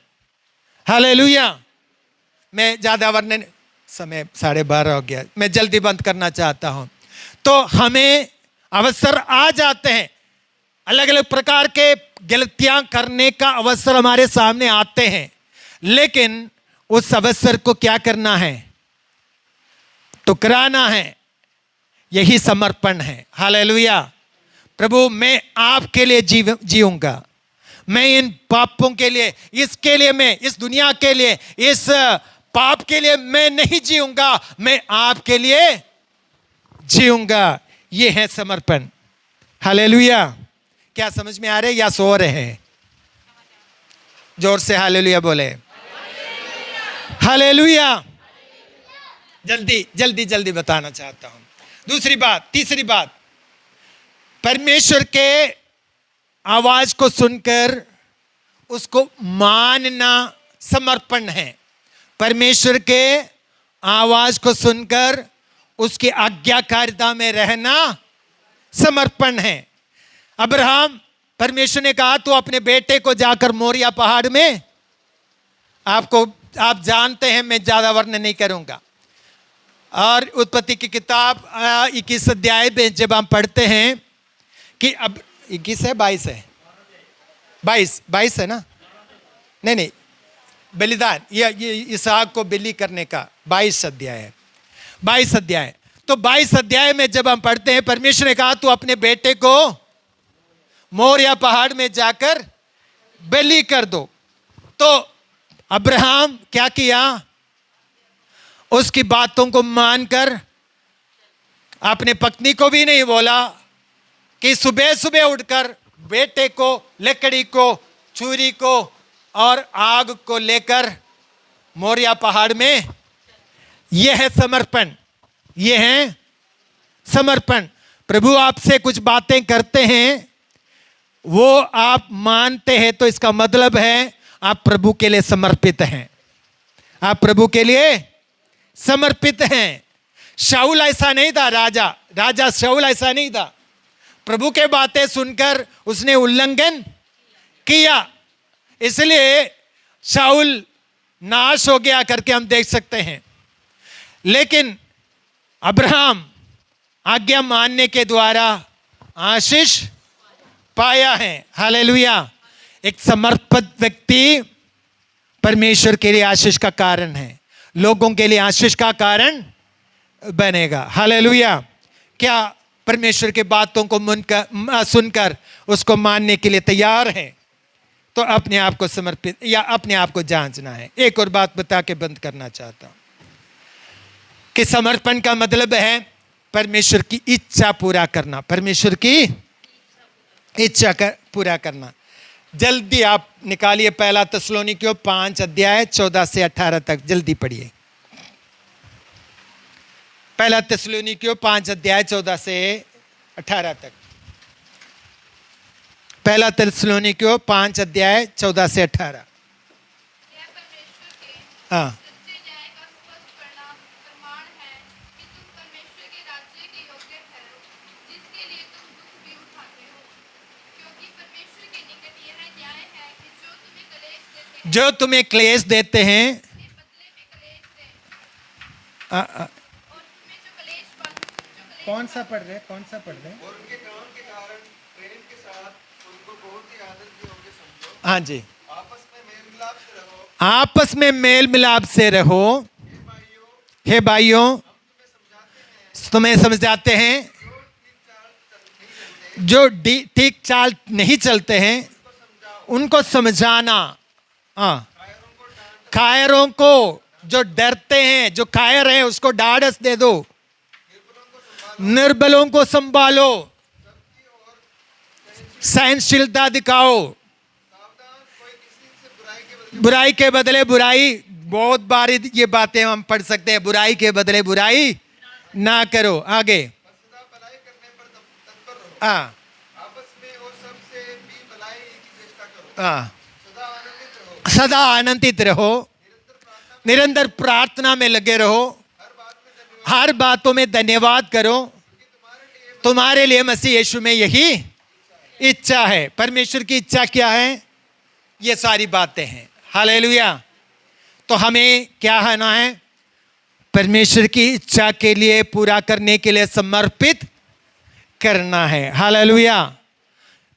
हालेलुया। मैं ज्यादा वर्णन, समय 12:30 हो गया, मैं जल्दी बंद करना चाहता हूं। तो हमें अवसर आ जाते हैं, अलग अलग प्रकार के गलतियां करने का अवसर हमारे सामने आते हैं, लेकिन उस अवसर को क्या करना है? ठुकराना है। यही समर्पण है। हालेलुया। प्रभु मैं आपके लिए जीऊंगा, मैं इन पापों के लिए, इसके लिए, मैं इस दुनिया के लिए, इस पाप के लिए मैं नहीं जीऊंगा, मैं आपके लिए जीऊंगा। यह है समर्पण। हालेलुया। क्या समझ में आ रहे या सो रहे हैं? जोर से हालेलुया बोले। हालेलुया। जल्दी जल्दी जल्दी बताना चाहता हूं। दूसरी बात, तीसरी बात, परमेश्वर के आवाज को सुनकर उसको मानना समर्पण है। परमेश्वर के आवाज को सुनकर उसकी आज्ञाकारिता में रहना समर्पण है। अब्राहम, परमेश्वर ने कहा तू अपने बेटे को जाकर मोरिया पहाड़ में, आप जानते हैं, मैं ज्यादा वर्णन नहीं करूंगा। और उत्पत्ति की किताब 21 अध्याय में जब हम पढ़ते हैं कि अब 21 है 22 है 22 है ना? नहीं, बलिदान, ये इसहाक को बलि करने का 22 अध्याय है। 22 अध्याय, तो 22 अध्याय में जब हम पढ़ते हैं, परमेश्वर ने कहा तू अपने बेटे को मोरिया पहाड़ में जाकर बलि कर दो। तो अब्राहम क्या किया? उसकी बातों को मानकर अपने पत्नी को भी नहीं बोला कि सुबह सुबह उठकर बेटे को, लकड़ी को, छुरी को और आग को लेकर मोरिया पहाड़ में। यह है समर्पण। यह है समर्पण। प्रभु आपसे कुछ बातें करते हैं, वो आप मानते हैं, तो इसका मतलब है आप प्रभु के लिए समर्पित हैं। आप प्रभु के लिए समर्पित हैं। शाऊल ऐसा नहीं था, राजा शाऊल ऐसा नहीं था। प्रभु के बातें सुनकर उसने उल्लंघन किया, इसलिए शाऊल नाश हो गया करके हम देख सकते हैं। लेकिन अब्राहम आज्ञा मानने के द्वारा आशीष पाया है। हालेलुया। एक समर्पित व्यक्ति परमेश्वर के लिए आशीष का कारण है, लोगों के लिए आशीष का कारण बनेगा। हालेलुया। क्या परमेश्वर के बातों को सुनकर उसको मानने के लिए तैयार है? तो अपने आप को समर्पित या अपने आप को जांचना है। एक और बात बता के बंद करना चाहता हूं कि समर्पण का मतलब है परमेश्वर की इच्छा पूरा करना। परमेश्वर की इच्छा पूरा करना। जल्दी आप निकालिए 1 थिस्सलुनीकियों 5 अध्याय 14 से 18 तक, जल्दी पढ़िए। 1 थिस्सलुनीकियों 5 अध्याय 14 से 18 तक। 1 थिस्सलुनीकियों 5 अध्याय 14 से 18। हाँ, जो तुम्हें क्लेश देते हैं कौन सा पढ़ रहे और उनके काम के कारण प्रेम के साथ उनको बहुत ही आदर दिए होंगे समझो। हाँ जी, आपस में मेल मिलाप से रहो। आपस में मेल मिलाप से रहो। हे भाइयों, हे भाइयों, हम तुम्हें समझाते हैं तुम्हें समझाते हैं जो ठीक चाल नहीं चलते हैं जो ठीक चाल नहीं चलते हैं उनको समझाओ। उनको समझाना। हाँ, कायरों को डांट, कायरों को, जो डरते हैं, जो कायर हैं, उसको ढाढ़स दे दो। निर्बलों को संभालो। निर्बलों को संभालो, सबकी ओर सहनशीलता दिखाओ। सावधान, कोई किसी से बुराई के बदले बुराई के बदले बुराई, बहुत बार ये बातें हम पढ़ सकते हैं, बुराई के बदले बुराई ना करो। आगे, सदा भलाई करने पर तत्पर रहो। हाँ आपस में और सबसे भी भलाई की चेष्टा करो। हाँ, सदा आनंदित रहो। सदा आनंदित रहो, निरंतर प्रार्थना में लगे रहो, हर बातों में धन्यवाद करो, तुम्हारे लिए मसीह यीशु में यही इच्छा है। परमेश्वर की इच्छा क्या है? ये सारी बातें हैं। हालेलुया। तो हमें क्या होना है? परमेश्वर की इच्छा के लिए, पूरा करने के लिए समर्पित करना है। हालेलुया।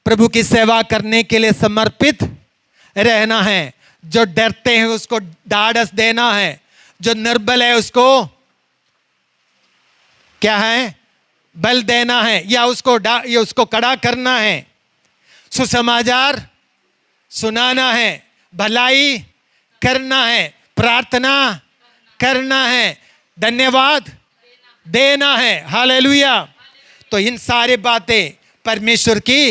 प्रभु की सेवा करने के लिए समर्पित रहना है। जो डरते हैं उसको ढाढ़स देना है, जो निर्बल है उसको क्या है? बल देना है, या उसको कड़ा करना है, सुसमाचार सुनाना है, भलाई करना है, प्रार्थना करना है, धन्यवाद देना है। हालेलुया। तो इन सारी बातें परमेश्वर की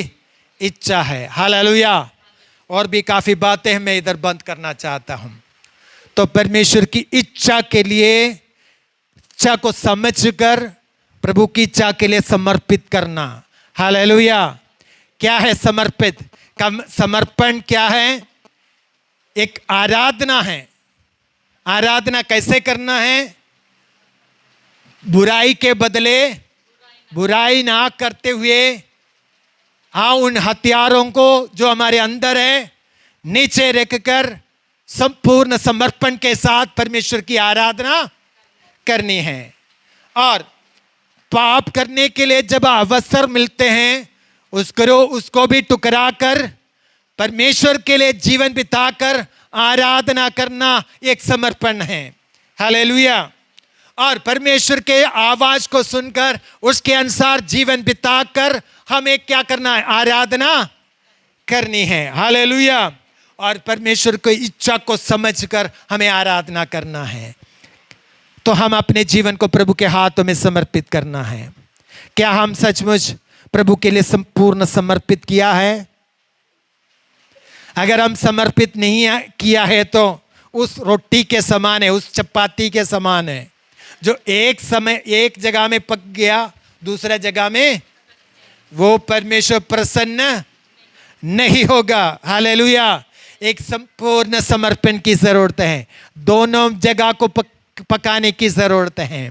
इच्छा है। हालेलुया। और भी काफी बातें मैं इधर बंद करना चाहता हूं। तो परमेश्वर की इच्छा के लिए, इच्छा को समझकर प्रभु की इच्छा के लिए समर्पित करना। हालेलुया। क्या है समर्पित? समर्पण क्या है? एक आराधना है। आराधना कैसे करना है? बुराई के बदले बुराई ना करते हुए, हाँ, उन हथियारों को जो हमारे अंदर है नीचे रखकर संपूर्ण समर्पण के साथ परमेश्वर की आराधना करनी है। और पाप करने के लिए जब अवसर मिलते हैं उसको भी टुकरा कर परमेश्वर के लिए जीवन बिताकर आराधना करना एक समर्पण है। हालेलुया। और परमेश्वर के आवाज को सुनकर उसके अनुसार जीवन बिताकर हमें क्या करना है? आराधना करनी है। हालेलुया। और परमेश्वर की इच्छा को समझकर हमें आराधना करना है। तो हम अपने जीवन को प्रभु के हाथों में समर्पित करना है। क्या हम सचमुच प्रभु के लिए संपूर्ण समर्पित किया है? अगर हम समर्पित नहीं किया है तो उस रोटी के समान है, उस चपाती के समान है, जो एक जगह में पक गया, दूसरा जगह में, वो परमेश्वर प्रसन्न नहीं होगा। हालेलुया। एक संपूर्ण समर्पण की जरूरत है। दोनों जगह को पकाने की जरूरत है।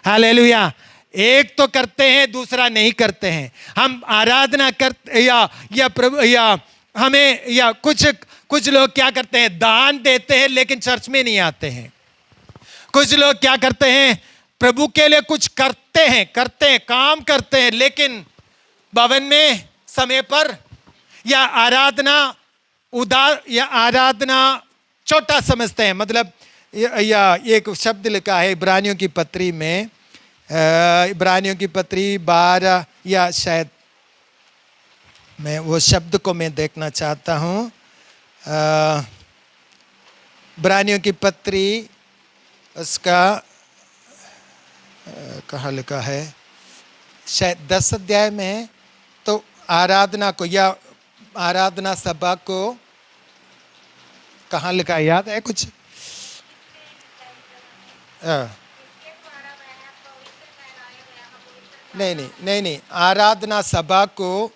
हालेलुया। एक तो करते हैं, दूसरा नहीं करते हैं। हम आराधना करते या प्रभु या हमें या कुछ लोग क्या करते हैं? दान देते हैं लेकिन चर्च में नहीं आते हैं। कुछ लोग क्या करते हैं? प्रभु के लिए कुछ करते हैं, काम करते हैं, लेकिन भवन में समय पर या आराधना छोटा समझते हैं। मतलब या एक शब्द लिखा है इब्रानियों की पत्री में, इब्रानियों की पत्री 12, या शायद मैं वो शब्द को मैं देखना चाहता हूँ। इब्रानियों की पत्री उसका कहाँ लिखा है? शायद 10 अध्याय में। तो आराधना को या आराधना सभा को कहाँ लिखा है? याद है कुछ? नहीं, आराधना सभा को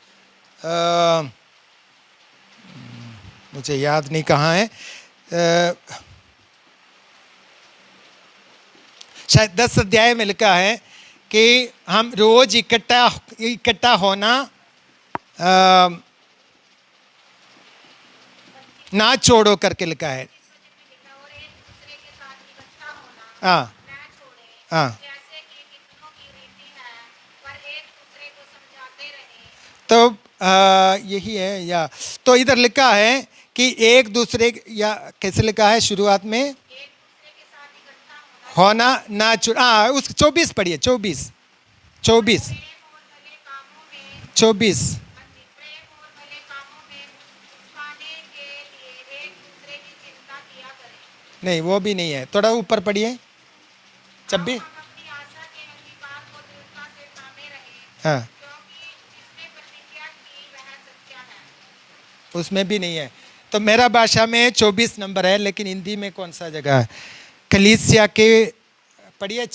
मुझे याद नहीं कहाँ है। शायद 10 अध्याय में लिखा है कि हम रोज इकट्ठा होना ना छोड़ो करके लिखा है। और एक दूसरे के साथ इकट्ठा होना हाँ न छोड़े, हाँ। जैसे कि कितनों की रीति है, पर एक दूसरे को समझाते रहे। तो यही है या तो इधर लिखा है कि एक दूसरे या कैसे लिखा है शुरुआत में, एक दूसरे के साथ इकट्ठा होना, होना ना छुड़, हाँ उस 24 पढ़िए, 24 24 प्रेम और भले कामों में 24। प्रेम और भले कामों में उकसाने के लिए एक दूसरे की चिंता किया करें। नहीं वो भी नहीं है, थोड़ा ऊपर पढ़िए 26। हम अपनी आशा के अंगीकार को दृढ़ता से थामे रहें, हाँ क्योंकि जिसने प्रतिज्ञा की वह सच्चा है। उसमें भी नहीं है। तो मेरा भाषा में 24 नंबर है, लेकिन हिंदी में कौन सा जगह है? कलीसिया के पढ़िए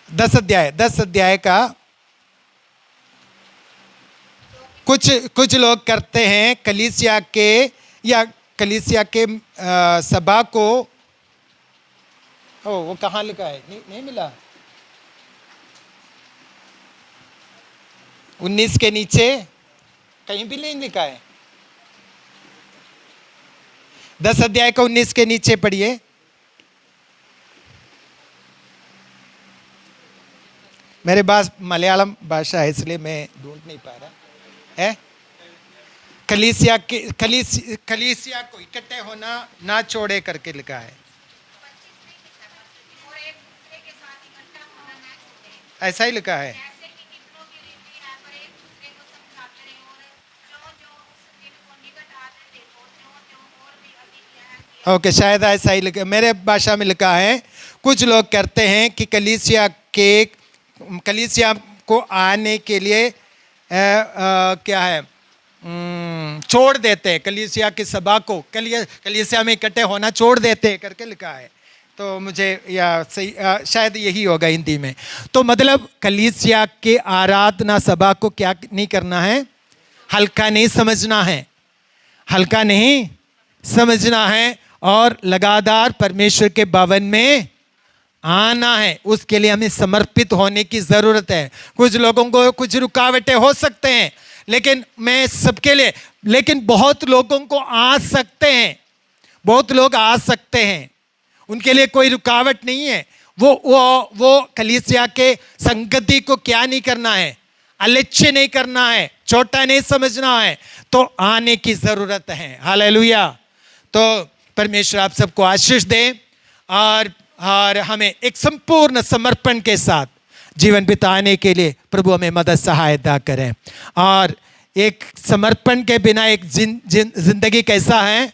10 अध्याय का कुछ लोग करते हैं कलीसिया के या कलीसिया के सभा को। ओ वो कहाँ लिखा है? नहीं मिला। 19 के नीचे कहीं भी नहीं लिखा है। 10 अध्याय का 19 के नीचे पढ़िए। मेरे पास मलयालम भाषा है इसलिए मैं ढूंढ नहीं पा रहा है। कलीसिया को इकट्ठे होना ना छोड़े करके लिखा है। और एक दूसरे के साथ इकट्ठा होना न छोड़े, ऐसा ही लिखा है। जैसे कि कितनों की रीति है, पर एक दूसरे को समझाते रहे। और जो उस दिन को निकट आते देखो, जो और भी अधिक यह किया। ओके शायद ऐसा ही लिखा, मेरे भाषा में लिखा है कुछ लोग करते हैं कि कलीसिया को आने के लिए क्या है छोड़ देते हैं, कलीसिया की सभा को कलीसिया में इकट्ठे होना छोड़ देते हैं करके लिखा है। तो मुझे या सही शायद यही होगा हिंदी में। तो मतलब कलीसिया के आराधना सभा को क्या नहीं करना है? हल्का नहीं समझना है, हल्का नहीं समझना है और लगातार परमेश्वर के भवन में आना है। उसके लिए हमें समर्पित होने की ज़रूरत है। कुछ लोगों को कुछ रुकावटें हो सकते हैं, लेकिन मैं सबके लिए, लेकिन बहुत लोगों को आ सकते हैं, बहुत लोग आ सकते हैं, उनके लिए कोई रुकावट नहीं है। वो कलीसिया के संगति को क्या नहीं करना है? अलिच्य नहीं करना है, छोटा नहीं समझना है, तो आने की ज़रूरत है। हालेलुया। तो परमेश्वर आप सबको आशीष दे और हमें एक संपूर्ण समर्पण के साथ जीवन बिताने के लिए प्रभु हमें मदद सहायता करें। और एक समर्पण के बिना एक जिंदगी कैसा है?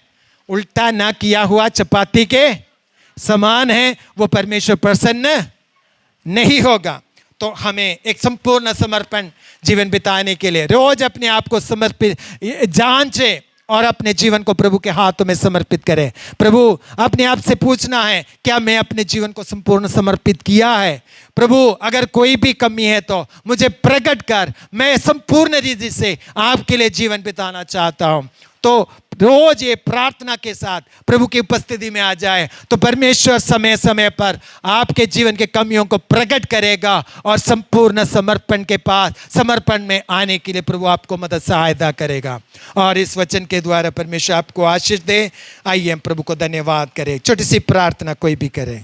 उल्टा ना किया हुआ चपाती के समान है, वो परमेश्वर प्रसन्न नहीं होगा। तो हमें एक संपूर्ण समर्पण जीवन बिताने के लिए रोज अपने आप को समर्पित जांचे और अपने जीवन को प्रभु के हाथों में समर्पित करें। प्रभु अपने आप से पूछना है, क्या मैं अपने जीवन को संपूर्ण समर्पित किया है? प्रभु अगर कोई भी कमी है तो मुझे प्रकट कर, मैं संपूर्ण रीति से आपके लिए जीवन बिताना चाहता हूं। तो रोज ये प्रार्थना के साथ प्रभु की उपस्थिति में आ जाए तो परमेश्वर समय समय पर आपके जीवन के कमियों को प्रकट करेगा और संपूर्ण समर्पण में आने के लिए प्रभु आपको मदद सहायता करेगा। और इस वचन के द्वारा परमेश्वर आपको आशीष दे। आइए हम प्रभु को धन्यवाद करें। छोटी सी प्रार्थना कोई भी करे।